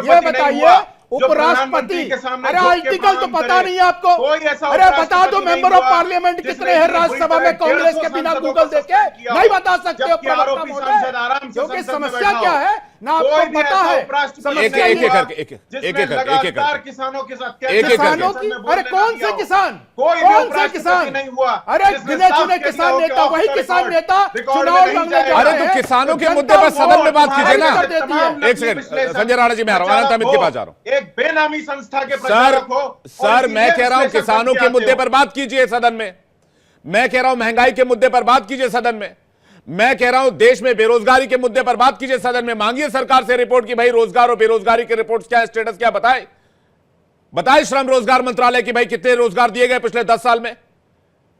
ये बताइए उपराष्ट्रपति, के सामने अरे झुक के आर्टिकल तो प्रणाम पता करे। नहीं है आपको? कोई ऐसा अरे बता दो उपराष्ट्रपति मेंबर नहीं ऑफ हुआ पार्लियामेंट जिसने कितने हैं इतनी बुरी राज्यसभा तरह में कांग्रेस के 150 बिना सांसदों गूगल को देके? सस्पेंड किया नहीं हो। बता सकते हो जबकि प्रवक्ता आरोपी सांसद आराम महोदय, से क्योंकि संसद में समस्या बैठा क्या हो। है ना कोई आपको भी पता ऐसा है। उपराष्ट्रपति समस्या नहीं ये हुआ एक- एक- जिसने एक- लगातार किसानों के साथ एक- एक- किसानों संसद की, में बोलने अरे ना कौन दिया से हो। किसान, कोई भी कौन से उपराष्ट्रपति किसान? नहीं हुआ अरे जिसने गिने साफ चुने कह दिया किसान हो कि नेता, ऑफ वही द किसान रिकॉर्ड नेता रिकॉर्ड चुनाव में नहीं लड़ने जाएगा। जाते अरे तो हैं, किसानों के जनता मुद्दे पर वो सदन में बात कीजिए ना। कर देती है। एक सेकंड, संजय राणा जी मैं आ रहा हूं, अनंत अमित के पास जा रहा हूं। एक बेनामी संस्था के सर प्रचारक हो और सर मैं सीधे कह रहा हूं विश्लेषण किसानों करके के आते मुद्दे हो। पर बात कीजिए सदन में। मैं कह रहा हूं महंगाई के मुद्दे पर बात कीजिए सदन में। मैं कह रहा हूं देश में बेरोजगारी के मुद्दे पर बात कीजिए सदन में। मांगिए सरकार से रिपोर्ट कि भाई रोजगार और बेरोजगारी के रिपोर्ट क्या है, स्टेटस क्या बताए श्रम रोजगार मंत्रालय की भाई कितने रोजगार दिए गए पिछले 10 साल में।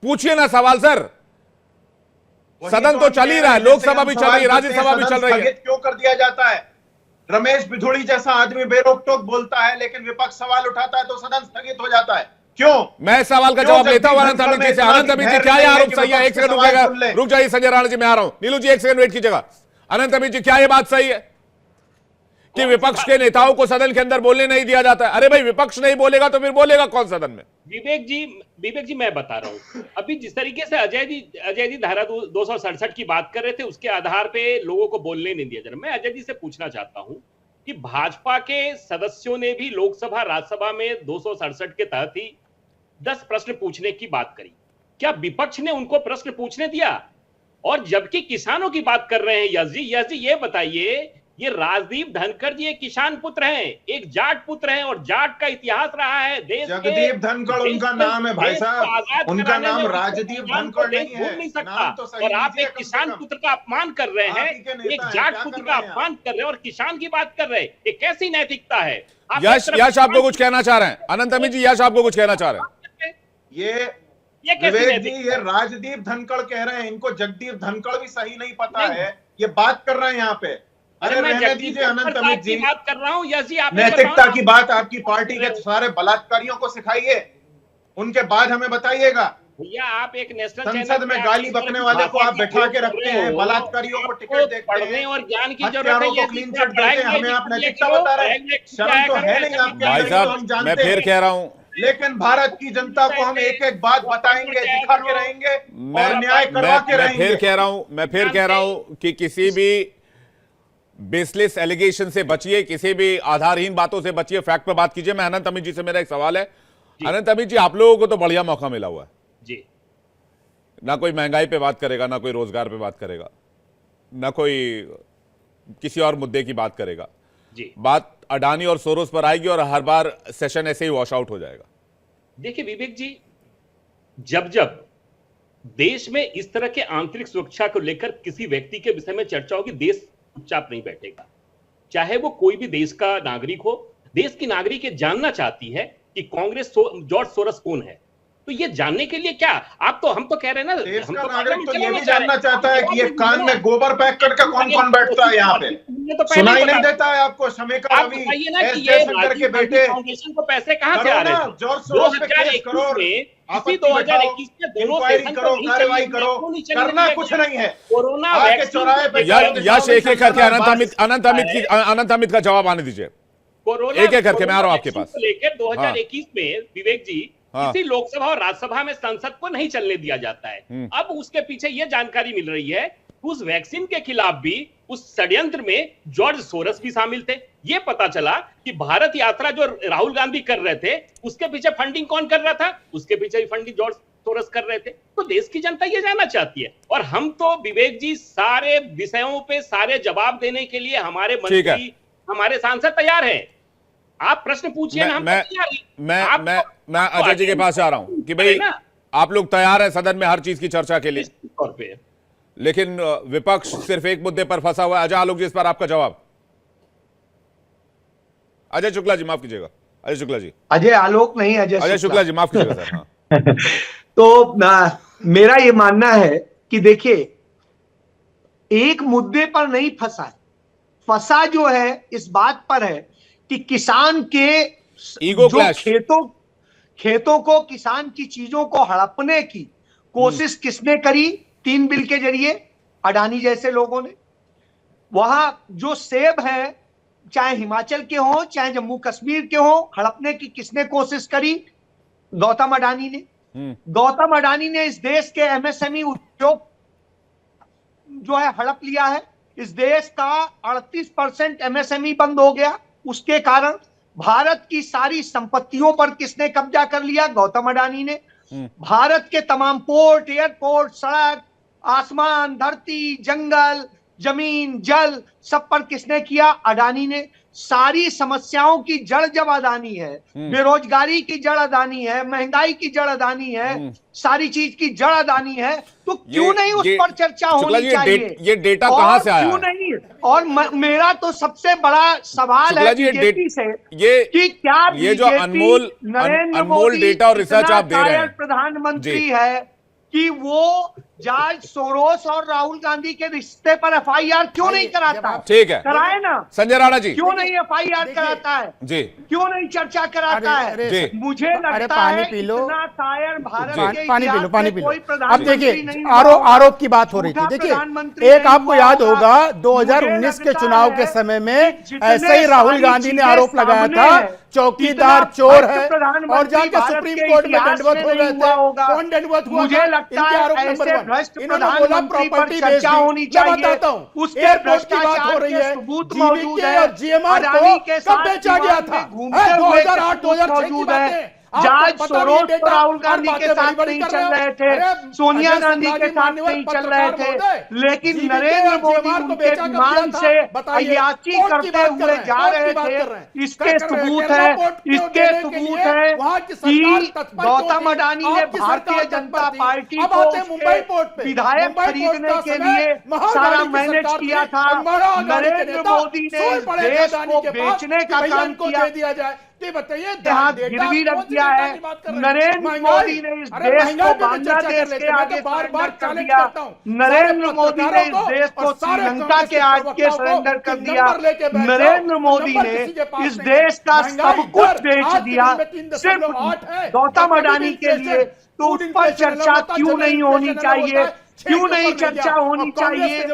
पूछिए ना सवाल सर। सदन तो चल ही रहा है, लोकसभा भी चल रही है, राज्यसभा भी चल रही है। क्यों कर दिया जाता है? रमेश बिधुड़ी जैसा आदमी बेरोक टोक बोलता है लेकिन विपक्ष सवाल उठाता है तो सदन स्थगित हो जाता है। क्यों? मैं इस सवाल का जवाब लेता हूं अनंत अमित जी से। अनंत अमित जी क्या ये आरोप सही है? एक सेकंड रुकिएगा, रुक जाइए संजय राणा जी मैं आ रहा हूं। नीलू जी एक सेकंड वेट कीजिएगा। अनंत अमित जी क्या ये बात सही है कि विपक्ष के नेताओं को सदन के अंदर बोलने नहीं दिया जाता है? अरे भाई विपक्ष नहीं बोलेगा तो फिर बोलेगा कौन सदन में? विवेक जी मैं बता रहा हूं, अभी जिस तरीके से अजय जी धारा 267 की बात कर रहे थे उसके आधार पे लोगों को बोलने नहीं दिया जा रहा। मैं अजय जी से पूछना चाहता हूं कि भाजपा के सदस्यों ने भी लोकसभा राज्यसभा में 267 के तहत ही 10 प्रश्न पूछने की बात करी। क्या विपक्ष ने उनको प्रश्न पूछने दिया? और जबकि किसानों की बात कर रहे हैं यश जी ये बताइए, ये राजदीप धनखड़ जी एक किसान पुत्र हैं, एक जाट पुत्र हैं और जाट का इतिहास रहा है देश के। जगदीप धनखड़ उनका नाम है भाई साहब, उनका नाम राजदीप धनखड़ नहीं है। भूल नहीं सकता। नाम तो सही और आप लीजिए एक कम से किसान कम। पुत्र का अपमान कर रहे हैं, आप ही के नेता एक हैं, जाट क्या पुत्र कर का रहे हैं अपमान कर रहे हैं और किसान की बात कर रहे हैं। ये कैसी नैतिकता है? आप एक यश तरफ यश आपको किसान कुछ कहना चाह रहे हैं? अनंत अमित जी यश आपको कुछ कहना चाह रहे हैं? ये कैसी विवेक जी नैतिकता ये राजदीप धनखड़ कह रहे हैं, इनको जगदीप धनखड़ भी सही नहीं पता है, ये बात कर रहे हैं यहाँ पे। अरे मैं रहने जगदीप दीजिए अनंत धनखड़ अमित साहब की जी, बात कर रहा हूं। यश जी आप नैतिकता की बात आपकी पार्टी के सारे बलात्कारियों को सिखाइए, उनके बाद हमें बताइएगा। भैया आप एक नेशनल संसद में गाली बकने वाले को आप बैठा के रखते हैं, बलात्कारियों को टिकट देते पढ़ने हैं, और ज्ञान की जरूरत हत्यारों है। को क्लीन चिट देते हैं, हमें आप नैतिकता बता रहे हैं। शर्म तो है नहीं आपके भाई अंदर, ये तो हम साहब मैं जानते फिर हैं। कह रहा हूं, लेकिन भारत की जनता को हम एक एक बात बताएंगे, दिखा के रहेंगे और न्याय करवा के मैं रहेंगे। फिर कह रहा हूं कि किसी भी बेसलेस एलिगेशन से बचिए, किसी भी आधारहीन बातों से बचिए, फैक्ट पे बात कीजिए। मैं अनंत अमित जी से मेरा एक सवाल है। अनंत अमित जी आप लोगों को तो बढ़िया मौका मिला हुआ है जी। ना कोई महंगाई पे बात करेगा, ना कोई रोजगार पे बात करेगा, ना कोई किसी और मुद्दे की बात करेगा जी। बात अडानी और सोरोस पर आएगी और हर बार सेशन ऐसे ही वॉश आउट हो जाएगा। देखिए विवेक जी, जब जब देश में इस तरह के आंतरिक सुरक्षा को लेकर किसी व्यक्ति के विषय में चर्चा होगी, देश चुपचाप नहीं बैठेगा। चाहे वो कोई भी देश का नागरिक हो, देश की नागरिक ये जानना चाहती है कि कांग्रेस जॉर्ज सोरस कौन है। तो ये जानने के लिए क्या हम तो कह रहे हैं ना, देश हम का तो नागरिक तो ये भी चाह रहे जानना हैं। चाहता है कि ये कान में गोबर पैक करके कौन कौन बैठता है यहाँ पे, सुनाई नहीं देता है आपको? शमिका आप रवि, बताइए ना एस कि ये जयशंकर के राजीव गांधी बेटे, फाउंडेशन को पैसे कहां से आ करो रहे ना, थे? जॉर्ज सोरोस पे केस 2021 करो, में आपत्ति इसी 2021 में दोनों इंक्वायरी सेशन करो, को नहीं कार्रवाई चलने करो, क्यों नहीं चलने करना दिया कुछ गया? नहीं है। कोरोना आके वैक्सीन चौराहे पे यश एक एक करके अनंत अमित का जवाब आने दीजिए। कोरोना एक एक करके मैं आ रहा हूं आपके वैक्सीन पास। को लेकर 2021 में विवेक जी हाँ। किसी लोकसभा और राज्यसभा में संसद को नहीं चलने दिया जाता है। अब उसके पीछे यह जानकारी मिल रही है उस वैक्सीन के खिलाफ भी उस षड्यंत्र में जॉर्ज सोरस भी शामिल थे। यह पता चला कि भारत यात्रा जो राहुल गांधी कर रहे थे उसके पीछे फंडिंग कौन कर रहा था? उसके पीछे भी फंडिंग जॉर्ज सोरस कर रहे थे। तो देश की जनता ये जानना चाहती है और हम तो विवेक जी सारे विषयों पे सारे जवाब देने के लिए हमारे मंत्री हमारे सांसद तैयार हैं। आप प्रश्न पूछिए ना, हम तैयार हैं। मैं अजय जी के पास जा रहा हूं कि भाई आप लोग तैयार हैं सदन में हर चीज की चर्चा के लिए, तौर पे लेकिन विपक्ष सिर्फ एक मुद्दे पर फंसा हुआ है। अजय आलोक जी इस पर आपका जवाब। अजय शुक्ला जी माफ कीजिएगा, अजय शुक्ला जी, अजय आलोक नहीं, अजय शुक्ला जी माफ कीजिएगा सर। हाँ। तो मेरा ये मानना है कि देखिए एक मुद्दे पर नहीं फंसा है, फंसा जो है इस बात पर है कि किसान के ईगो जो क्लैश, खेतों को किसान की चीजों को हड़पने की कोशिश किसने करी? 3 बिल के जरिए अडानी जैसे लोगों ने। वहां जो सेब है चाहे हिमाचल के हो, चाहे जम्मू कश्मीर के हो, हड़पने की किसने कोशिश करी? गौतम अडानी ने। गौतम अडानी ने इस देश के एमएसएमई उद्योग जो है हड़प लिया है। इस देश का 38% एमएसएमई बंद हो गया। उसके कारण भारत की सारी संपत्तियों पर किसने कब्जा कर लिया? गौतम अडानी ने। भारत के तमाम पोर्ट, एयरपोर्ट, सड़क, आसमान, धरती, जंगल, जमीन, जल, सब पर किसने किया? अडानी ने। सारी समस्याओं की जड़ जब अडानी है, बेरोजगारी की जड़ अडानी है, महंगाई की जड़ अडानी है, सारी चीज की जड़ अडानी है, तो क्यों नहीं उस पर चर्चा होनी चाहिए? ये डेटा कहां से आया? क्यों नहीं? और मेरा तो सबसे बड़ा सवाल है बीजेपी से कि क्या ये जो अनमोल डेटा और रिसर्च आप दे रहे हैं, प्रधानमंत्री है कि वो जॉर्ज सोरोस और राहुल गांधी के रिश्ते पर एफआईआर क्यों नहीं कराता? ठीक है, कराए ना संजय राणा जी। क्यों नहीं एफआईआर कराता है जी? क्यों नहीं चर्चा कराता है? मुझे लगता है इतना कायर भारत के पानी पी लो, पानी पी लो। कोई अब देखिए, आरोप की बात हो रही थी। देखिए, एक आपको याद होगा 2019 के चुनाव के समय में ऐसे ही राहुल गांधी ने आरोप लगाया था चौकीदार चोर है, और जाके सुप्रीम कोर्ट में दंडवत हो गए थे। कौन दंडवत हुआ? मुझे लगता है ऐसे भ्रष्ट प्रधानमंत्री पर चर्चा होनी चाहिए। उसके भ्रष्टाचार हो रही है, सबूत मौजूद है। अडानी के साथ बेचा गया था 2008-2006 मौजूद है। जॉर्ज सोरोस और राहुल गांधी के साथ नहीं चल रहे थे, सोनिया गांधी के साथ नहीं चल रहे थे, लेकिन नरेंद्र मोदी उनके विमान से अयाची करते हुए जा रहे थे। इसके सबूत है कि गौतम अडानी ने भारतीय जनता पार्टी को विधायक खरीदने के लिए सारा मैनेज किया था। नरेंद्र मोदी ने इस देश को बेचने का काम किया, बताइए, गिरवी रख दिया है। नरेंद्र मोदी ने इस देश को बांग्लादेश के आगे सरेंडर कर दिया। नरेंद्र मोदी ने इस देश को श्रीलंका के आगे सरेंडर कर दिया। नरेंद्र मोदी ने इस देश का सब कुछ बेच दिया सिर्फ गौतम अडानी के लिए। तो उस पर चर्चा क्यों नहीं होनी चाहिए? क्यों नहीं चर्चा होनी चाहिए कि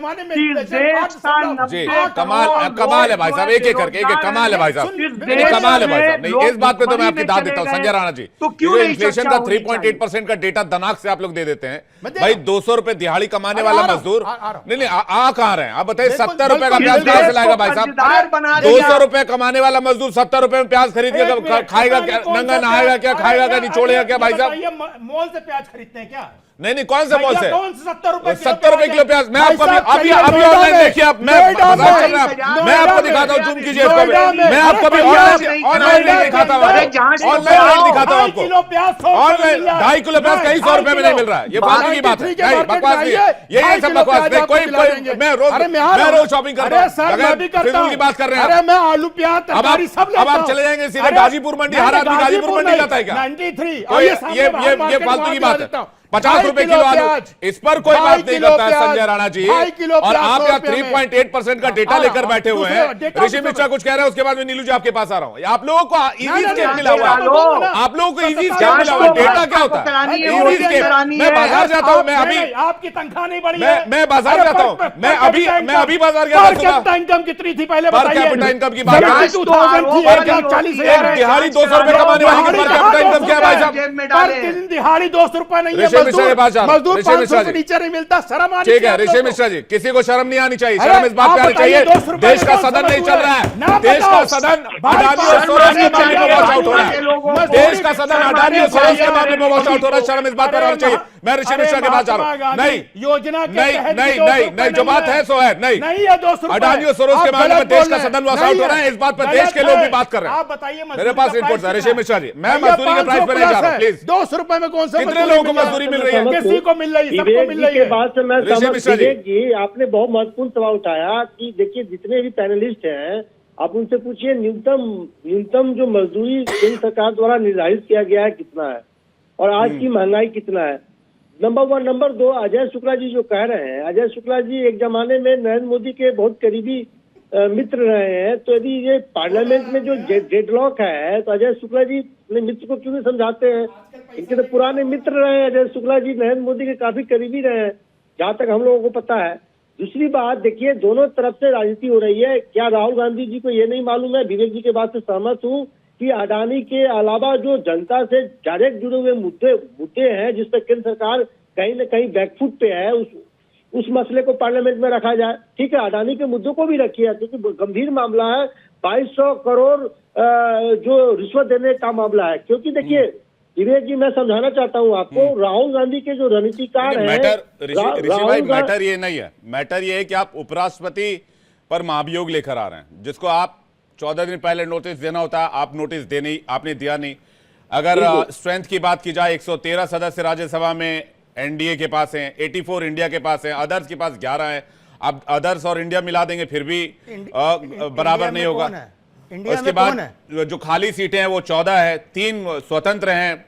देश का कमाल है भाई साहब, एक एक करके कमाल है भाई साहब, कमाल है भाई साहब। नहीं, इस बात पे तो मैं आपकी दाद देता हूँ संजय राणा जी। तो इन्फ्लेशन का 3.8% का डेटा दनाक से आप लोग दे देते हैं भाई। 200 रुपए दिहाड़ी कमाने वाला मजदूर, नहीं आ कहां रहे हैं आप बताइए? 70 रुपए का प्याज कहां से लाएगा भाई साहब? 200 रुपए कमाने वाला मजदूर 70 रुपए में प्याज खरीद के खाएगा क्या? नंगा नहाएगा क्या? खाएगा क्या? निचोड़ेगा क्या भाई साहब? मॉल से प्याज खरीदते हैं क्या? नहीं, कौन से मॉल से? 70 रुपए किलो प्याज। मैं आपको अभी ऑनलाइन देखिए, आप मैं आपको दिखाता हूँ, जूम कीजिए इसको, मैं आपको अभी ऑनलाइन दिखाता हूँ, ऑनलाइन दिखाता हूँ आपको। ऑनलाइन 2.5 किलो प्याज कहीं 100 रुपए में नहीं मिल रहा है। ये फालतू की बात है, नहीं बकवास नहीं है, ये सब बकवास नहीं। कोई मैं रोज शॉपिंग करता हूँ, की बात कर रहे हैं। अरे मैं आलू प्याज तरकारी सब अब आप चले जाएंगे सीधे गाजीपुर मंडी। हर आदमी गाजीपुर मंडी जाता है क्या? 93 ये फालतू की बात है। 50 रुपए किलो आलू, इस पर कोई बात नहीं करता है संजय राणा जी। और आप यहाँ 3.8% का डेटा लेकर बैठे हुए हैं। ऋषि मिश्रा कुछ कह रहे हैं, उसके बाद में नीलू जी आपके पास आ रहा हूँ। आप लोगों को इजी स्केप मिला हुआ है, आप लोगों को इजी स्केप मिला हुआ है। डेटा क्या होता है? Easy escape. मैं बाजार जाता हूँ, मैं अभी आपकी तनख्वाह नहीं बढ़ी, मैं बाजार जाता हूँ, मैं अभी बाजार गया था। इनकम कितनी थी पहले पर कैपिटा इनकम की बात, दिहाड़ी 200 रुपए कमाने वाली पर कैपिटा इनकम क्या है भाई साहब? दिहाड़ी 200 रुपए नहीं है, मजदूर 500 से नीचे नहीं मिलता। शर्म आनी चाहिए। ठीक है ऋषि मिश्रा जी, किसी को शर्म नहीं आनी चाहिए, शर्म इस बात पे आनी चाहिए। देश का सदन नहीं चल रहा है, देश का सदन अडानी और सोरोस के मामले में वॉच आउट हो रहा है। देश का सदन अडानी और सोरोस के मामले में वॉच आउट हो रहा है। शर्म इस बात पर आनी चाहिए। मैं ऋषि मिश्रा के पास जा रहा हूँ। नहीं, योजना नहीं, जो बात है सो है। नहीं, अडानी और सोरोस के मामले में देश का सदन वॉच आउट हो रहा है, इस बात पर देश के लोग भी बात कर रहे हैं। आप बताइए, मेरे पास रिपोर्ट है ऋषि मिश्रा जी। मैं मजदूरी के प्राइस पर नहीं जा रहा हूँ, प्लीज। 200 रुपए में कौन सा कितने लोगों को मजदूरी मिल रही है? किसी को मिल रही है, सबको मिल रही है। बात से मैं विवेक जी, आपने बहुत महत्वपूर्ण सवाल उठाया कि देखिए जितने भी पैनलिस्ट हैं, आप उनसे पूछिए न्यूनतम जो मजदूरी केंद्र सरकार द्वारा निर्धारित किया गया है कितना है, और आज की महंगाई कितना है। नंबर 1। नंबर 2, अजय शुक्ला जी जो कह रहे हैं, अजय शुक्ला जी एक जमाने में नरेंद्र मोदी के बहुत करीबी मित्र रहे हैं। तो यदि ये पार्लियामेंट में जो डेडलॉक है, तो अजय शुक्ला जी अपने मित्र को क्यों नहीं समझाते हैं? इनके तो पुराने मित्र रहे हैं अजय शुक्ला जी, नरेंद्र मोदी के काफी करीबी रहे हैं, जहां तक हम लोगों को पता है। दूसरी बात देखिए, दोनों तरफ से राजनीति हो रही है। क्या राहुल गांधी जी को ये नहीं मालूम है, विवेक जी के बात से सहमत हूँ, कि अडानी के अलावा जो जनता से डायरेक्ट जुड़े हुए मुद्दे हैं जिस पर केंद्र सरकार कहीं न कहीं बैकफुट पे है, उस मसले को पार्लियामेंट में रखा जाए। ठीक है, अडानी के मुद्दों को भी रखिए, क्योंकि गंभीर मामला है। 2200 करोड़ जो रिश्वत देने का मामला है। क्योंकि देखिए विवेक जी, मैं समझाना चाहता हूँ आपको, राहुल गांधी के जो रणनीतिकार है, ऋषि भाई, मैटर ये नहीं है, मैटर ये है कि आप उपराष्ट्रपति पर महाभियोग लेकर आ रहे हैं, जिसको आप 14 दिन पहले नोटिस देना होता है, आप नोटिस देने आपने दिया नहीं। अगर स्ट्रेंथ की बात की जाए, 113 सदस्य राज्यसभा में एनडीए के पास हैं, 84 इंडिया के पास हैं, अदर्स के पास 11 हैं। अब अदर्स और इंडिया मिला देंगे फिर भी बराबर नहीं होगा। उसके बाद जो खाली सीटें हैं वो 14 है, 3 स्वतंत्र हैं,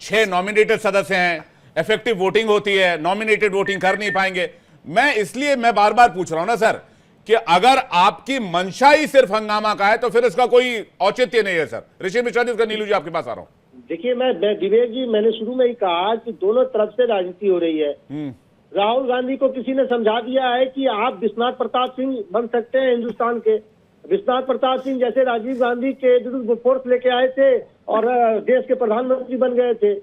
6 नॉमिनेटेड सदस्य हैं। इफेक्टिव वोटिंग होती है, नॉमिनेटेड वोटिंग कर नहीं पाएंगे। मैं बार बार पूछ रहा हूं ना सर, कि अगर आपकी मंशा ही सिर्फ हंगामा का है तो फिर इसका कोई औचित्य नहीं है सर। ऋषि मिश्रा जी, नीलू जी आपके पास आ रहा हूं। देखिए, मैं विवेक जी, मैंने शुरू में ही कहा कि दोनों तरफ से राजनीति हो रही है। राहुल गांधी को किसी ने समझा दिया है कि आप विश्वनाथ प्रताप सिंह बन सकते हैं हिंदुस्तान के। विश्वनाथ प्रताप सिंह जैसे राजीव गांधी के विरुद्ध फोर्स लेके आए थे और देश के प्रधानमंत्री बन गए थे।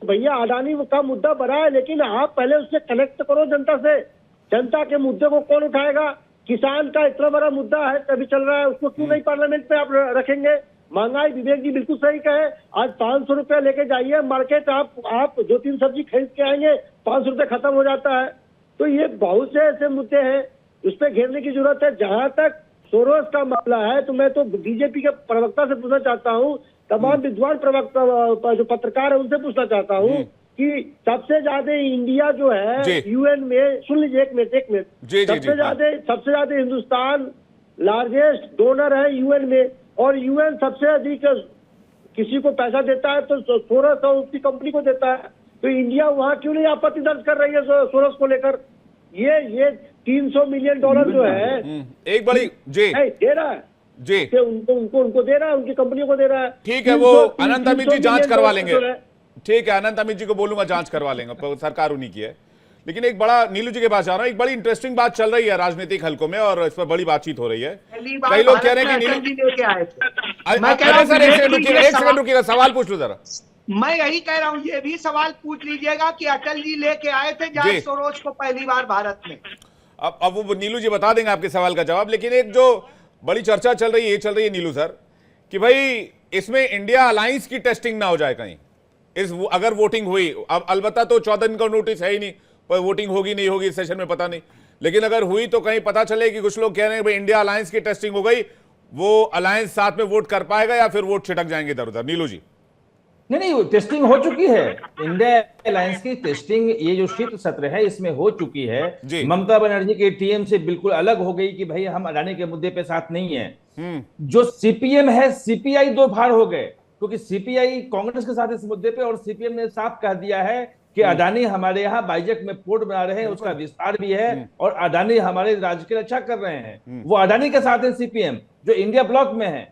भैया, अडानी का मुद्दा बड़ा है, लेकिन आप पहले उससे कनेक्ट करो जनता से। जनता के मुद्दे को कौन उठाएगा? किसान का इतना बड़ा मुद्दा है, अभी चल रहा है, उसको क्यों नहीं पार्लियामेंट पे आप रखेंगे? महंगाई, विवेक जी बिल्कुल सही कहे, आज 500 रुपया लेके जाइए मार्केट, आप 2-3 सब्जी खरीद के आएंगे, 500 रुपये खत्म हो जाता है। तो ये बहुत से ऐसे मुद्दे हैं, उस पर घेरने की जरूरत है। जहां तक सोरोस का मामला है, तो मैं तो बीजेपी के प्रवक्ता से पूछना चाहता हूँ, तमाम विद्वान प्रवक्ता जो पत्रकार है उनसे पूछना चाहता हूँ कि सबसे ज्यादा इंडिया जो है यूएन में, सुन लीजिए एक मिनट, सबसे ज्यादा हिंदुस्तान लार्जेस्ट डोनर है यूएन में, और यूएन सबसे अधिक किसी को पैसा देता है तो सोरोस और उसकी कंपनी को देता है। तो इंडिया वहां क्यों नहीं आपत्ति दर्ज कर रही है सोरोस को लेकर? ये 300 मिलियन डॉलर जो है एक बड़ी जी दे रहा है जी, उनको दे रहा है, उनकी कंपनियों को दे रहा है। ठीक है, वो अनंत अमित जी जांच करवा लेंगे। ठीक है, अनंत अमित जी को बोलूंगा, जांच करवा लेंगे, सरकार उन्हीं की है। लेकिन एक बड़ा, नीलू जी के पास जा रहा हूं, एक बड़ी इंटरेस्टिंग बात चल रही है राजनीतिक हलकों में और इस पर बड़ी बातचीत हो रही है। कई लोग कह रहे हैं कि नीलू एक सेकंड रुकिएगा, सवाल पूछ लो जरा। मैं यही कह रहा हूँ, ये भी सवाल पूछ लीजिएगा कि अटल जी लेके आए थे जॉर्ज सोरोस को पहली बार भारत में। अब वो नीलू जी बता देंगे आपके सवाल का जवाब। लेकिन एक जो बड़ी चर्चा चल रही है नीलू सर, कि भाई इसमें इंडिया अलायंस की टेस्टिंग ना हो जाए कहीं, अगर वोटिंग हुई। अब अलबत्ता तो 14 दिन का नोटिस है ही नहीं, पर वोटिंग होगी नहीं होगी इस सेशन में पता नहीं, लेकिन अगर हुई तो कहीं पता चले कि कुछ लोग कह रहे हैं भाई इंडिया अलायंस की टेस्टिंग हो गई, वो अलायंस साथ में वोट कर पाएगा या फिर वोट छिटक जाएंगे इधर उधर। नीलू जी, नहीं, टेस्टिंग हो चुकी है। इंडिया अलायंस की टेस्टिंग, ये जो शीत सत्र है इसमें हो चुकी है। ममता बनर्जी के टीएम से बिल्कुल अलग हो गई कि भाई हम अडानी के मुद्दे पे साथ नहीं है। जो सीपीएम है, सीपीआई दो भार हो गए, क्योंकि सीपीआई कांग्रेस के साथ इस मुद्दे पे, और सीपीएम ने साफ कह दिया है कि अडानी हमारे यहाँ बाइजक में पोर्ट बना रहे हैं, उसका विस्तार भी है, और अडानी हमारे राज्य के लिए अच्छा कर रहे हैं। वो अडानी के साथ है सीपीएम, जो इंडिया ब्लॉक में है।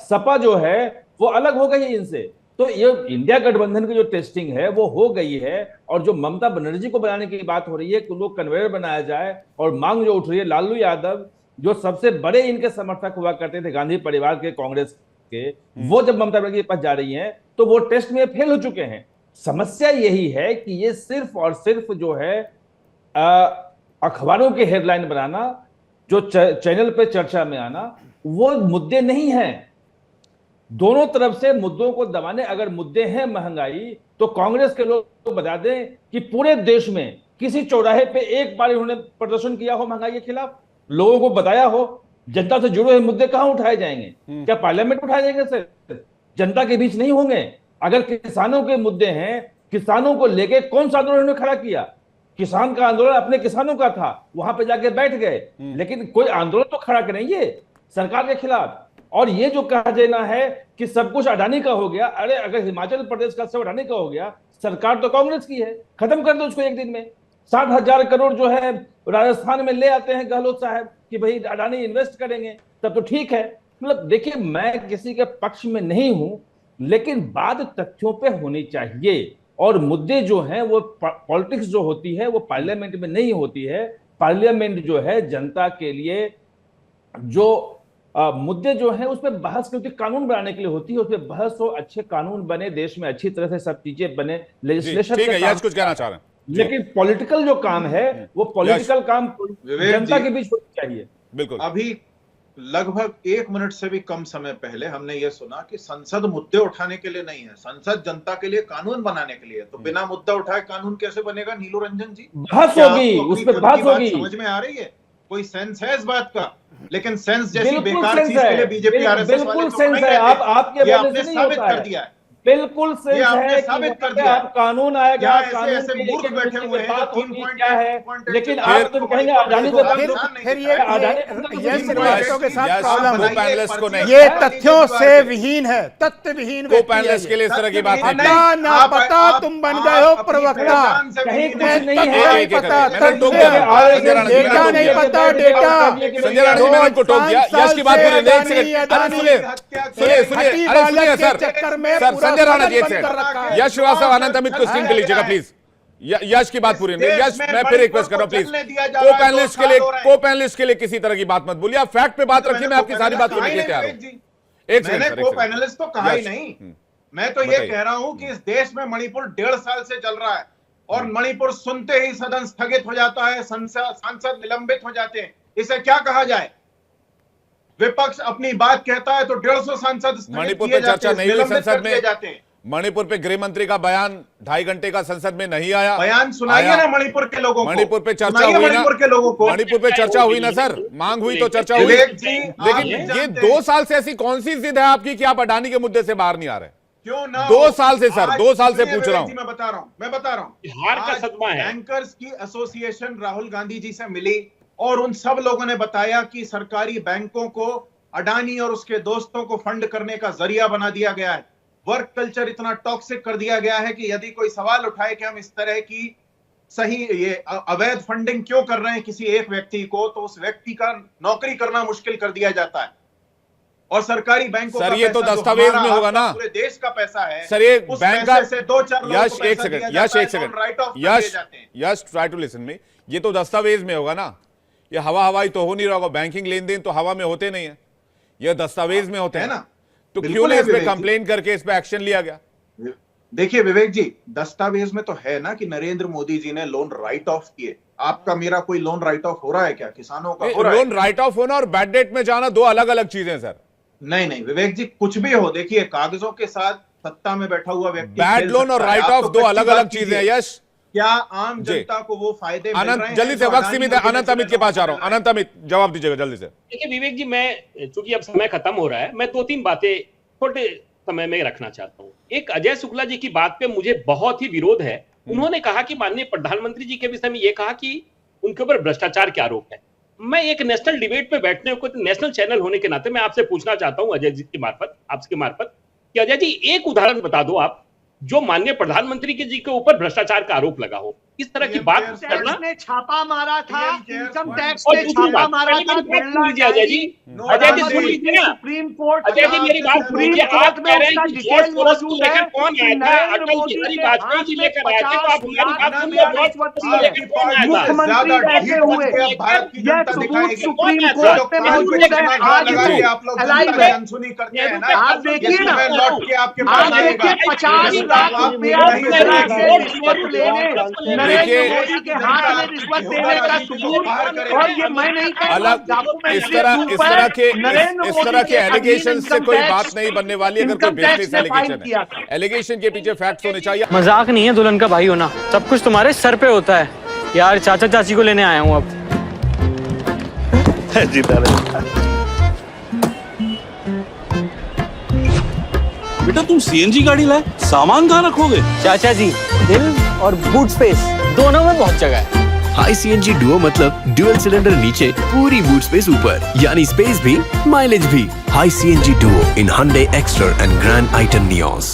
सपा जो है वो अलग हो गई इनसे। तो ये इंडिया गठबंधन की जो टेस्टिंग है वो हो गई है। और जो ममता बनर्जी को बनाने की बात हो रही है कि लोग कन्वेयर बनाया जाए, और मांग जो उठ रही है, लालू यादव जो सबसे बड़े इनके समर्थक हुआ करते थे गांधी परिवार के, कांग्रेस के, वो जब ममता बनर्जी के पास जा रही हैं तो वो टेस्ट में फेल हो चुके हैं। समस्या यही है कि ये सिर्फ और सिर्फ जो है अखबारों के हेडलाइन बनाना, जो चैनल पे चर्चा में आना, वो मुद्दे नहीं हैं। दोनों तरफ से मुद्दों को दबाने, अगर मुद्दे हैं महंगाई, तो कांग्रेस के लोग बता दें कि पूरे देश में किसी चौराहे पे एक बार उन्होंने प्रदर्शन किया हो महंगाई के खिलाफ, लोगों को बताया हो। जनता से जुड़े हुए मुद्दे कहां उठाए जाएंगे? क्या पार्लियामेंट उठाए जाएंगे? सर, जनता के बीच नहीं होंगे। अगर किसानों के मुद्दे हैं, किसानों को लेके कौन सा आंदोलन उन्होंने खड़ा किया? किसान का आंदोलन अपने किसानों का था, वहां पे जाके बैठ गए, लेकिन कोई आंदोलन तो खड़ा करेंगे सरकार के खिलाफ। और ये जो कहा जाना है कि सब कुछ अडानी का हो गया, अरे अगर हिमाचल प्रदेश का सब अडानी का हो गया, सरकार तो कांग्रेस की है, खत्म कर दो उसको एक दिन में। 60,000 करोड़ जो है राजस्थान में ले आते हैं गहलोत साहब कि भाई अडानी इन्वेस्ट करेंगे, तब तो ठीक है। मतलब देखिए, मैं किसी के पक्ष में नहीं हूं, लेकिन बात तथ्यों पे होनी चाहिए। और मुद्दे जो हैं वो पॉलिटिक्स जो होती है वो पार्लियामेंट में नहीं होती है। पार्लियामेंट जो है जनता के लिए जो मुद्दे जो है उस पर बहस क्योंकि कानून बनाने के लिए होती है, उस पर बहस हो, अच्छे कानून बने, देश में अच्छी तरह से सब चीजें बने, लेजिस्लेशन ठीक है, यश कुछ कहना चाह रहे हैं। लेकिन पॉलिटिकल जो काम है वो पॉलिटिकल काम जनता के बीच होना चाहिए। बिल्कुल। अभी लगभग 1 मिनट से भी कम समय पहले हमने ये सुना कि संसद मुद्दे उठाने के लिए नहीं है, संसद जनता के लिए कानून बनाने के लिए। तो बिना मुद्दा उठाए कानून कैसे बनेगा नीलू रंजन जी? बहस होगी, उस पर बहस होगी। समझ में आ रही है? कोई सेंस है इस बात का? लेकिन सेंस जैसी बेकार चीज के लिए बीजेपी आरएसएस बिल्कुल सेंस है। आपके आपने साबित कर दिया है, बिल्कुल सेंस है साबित कर कि दिया। आप कानून आएगा, कानून ऐसे मूर्ख बैठे हुए हैं बात जो होगी क्या है, 3.8 लेकिन आप तो कहेंगे अडानी को फिर ये पैनलिस्टों के साथ प्रॉब्लम पैनलिस्ट को नहीं, ये तथ्यों से विहीन है, तथ्य विहीन को पैनलिस्ट के लिए इस तरह की बात नहीं। पता ना पता तुम बन गए हो प्रवक्ता, कहीं कुछ नहीं नहीं पता, डेटा नहीं पता, डेटा। संजय राणा जी मैंने उनको टोक दिया। यश की बात पूरी नहीं, एक सेकंड। अरे सुनिए अरे सुनिए सर, संजय राणा जी एक सेकंड, यश श्रीवास्तव, अनंत अमित को स्क्रीन पे लीजिएगा प्लीज। यश की बात पूरी नहीं। यश मैं फिर रिक्वेस्ट कर रहा हूं प्लीज, को पैनलिस्ट के लिए किसी तरह की बात मत बोलिए, आप फैक्ट पे बात रखिए, मैं आपकी सारी बात सुनने के लिए तैयार हूं। एक मैंने सेकंड, को पैनलिस्ट तो कहा ही नहीं, मैं तो ये कह रहा हूं कि इस देश में मणिपुर 1.5 साल से चल रहा है और मणिपुर सुनते ही सदन स्थगित हो जाता है, सांसद निलंबित हो जाते हैं। इसे क्या कहा जाए? विपक्ष अपनी बात कहता है तो 150 सांसद मणिपुर पे चर्चा नहीं हुई संसद में, जाते हैं। मणिपुर पे गृह मंत्री का बयान 2.5 घंटे का संसद में नहीं आया। बयान सुनाइए ना मणिपुर के लोगों को, मणिपुर पे चर्चा हुई ना, मणिपुर के लोगों को, मणिपुर पे चर्चा हुई ना सर, मांग हुई तो चर्चा हुई। लेकिन ये 2 साल से ऐसी कौन सी जिद है आपकी कि आप अडानी के मुद्दे से बाहर नहीं आ रहे? क्यों ना? 2 साल से सर, 2 साल से पूछ रहा हूं। मैं बता रहा हूं बिहार का सदमा है। बैंकर्स की एसोसिएशन राहुल गांधी जी से मिली और उन सब लोगों ने बताया कि सरकारी बैंकों को अडानी और उसके दोस्तों को फंड करने का जरिया बना दिया गया है। वर्क कल्चर इतना टॉक्सिक कर दिया गया है कि यदि कोई सवाल उठाए कि हम इस तरह की सही ये अवैध फंडिंग क्यों कर रहे हैं किसी एक व्यक्ति को, तो उस व्यक्ति का नौकरी करना मुश्किल कर दिया जाता है। और सरकारी बैंकों सर ये तो दस्तावेज में होगा ना, पूरे देश का पैसा है। सर ये बैंक का से 2-4 यश एक second, Yash try to listen me, ये तो दस्तावेज में होगा ना, ये हवाई तो हो नहीं रहा होगा। बैंकिंग लेन देन तो हवा में होते नहीं है, ये दस्तावेज में होते हैं ना, तो क्यों नहीं इस पे कंप्लेन करके इस पे एक्शन लिया गया? देखिए विवेक जी, दस्तावेज में तो है ना कि नरेंद्र मोदी जी ने लोन राइट ऑफ किए। आपका मेरा कोई लोन राइट ऑफ हो रहा है क्या? किसानों का हो रहा है? लोन राइट ऑफ होना और बैड डेट में जाना 2 अलग अलग चीजें सर। नहीं विवेक जी, कुछ भी हो, देखिए कागजों के साथ सत्ता में बैठा हुआ व्यक्ति, बैड लोन और राइट ऑफ 2 अलग अलग चीजें हैं। यश क्या आम जनता को वो फायदे मिल रहे हैं? जल्दी से, वक्त सीमित है, अनंत अमित के पास जा रहा हूं। अनंत अमित जवाब दीजिएगा जल्दी से। देखिए विवेक जी, मैं चूंकि अब समय खत्म हो रहा है, मैं 2-3 बातें छोटे समय में रखना चाहता हूं। एक अजय शुक्ला जी की बात पे मुझे बहुत ही विरोध है। उन्होंने कहा कि माननीय प्रधानमंत्री जी के विषय में यह कहा कि उनके ऊपर भ्रष्टाचार के आरोप है। मैं एक नेशनल डिबेट पे बैठने को, नेशनल चैनल होने के नाते मैं आपसे पूछना चाहता हूं अजय जी की मार्फत, आपके मार्फत, कि अजय जी एक उदाहरण बता दो आप जो माननीय प्रधानमंत्री जी के ऊपर भ्रष्टाचार का आरोप लगा हो। इस तरह की बात करना, ने छापा मारा था, इनकम टैक्स और ने छापा मारा था, अजय जी सुन लीजिए ना, सुप्रीम कोर्ट, अजय जी मेरी बात सुनिए। आप कह रहे हैं कि जॉर्ज सोरोस को लेकर कौन आया था? अटल बिहारी वाजपेयी जी लेकर आए थे, तो आप हमारी बात सुनिए। जॉर्ज सोरोस को लेकर कौन आया था? मुख्यमंत्री बैठे हुए, यह सबूत सुप्रीम कोर्ट में मौजूद है, आज भी अलाइव है। आप देखिए ना, आप देखिए 50 लाख रुपया रिश्वत लेने, नरेंद्र मोदी के हाथ में रिश्वत देने का सबूत, और ये मैं नहीं कह रहा, इस तरह के एलिगेशन से कोई बात नहीं बनने वाली। अगर कोई बेसिस एलिगेशन है, एलिगेशन के पीछे फैक्ट्स होने चाहिए। मजाक नहीं है दुल्हन का भाई होना, सब कुछ तुम्हारे सर पे होता है यार। चाचा चाची को लेने आया हूँ अब। बेटा तुम सीएनजी गाड़ी लाए, सामान कहाँ रखोगे? चाचा जी, दिल और बूट स्पेस दोनों में बहुत जगह है। हाई सीएनजी डुओ मतलब ड्यूअल सिलेंडर नीचे, पूरी बूट स्पेस ऊपर, यानी स्पेस भी माइलेज भी। High CNG Duo in Hyundai Exter and Grand Iton Nios।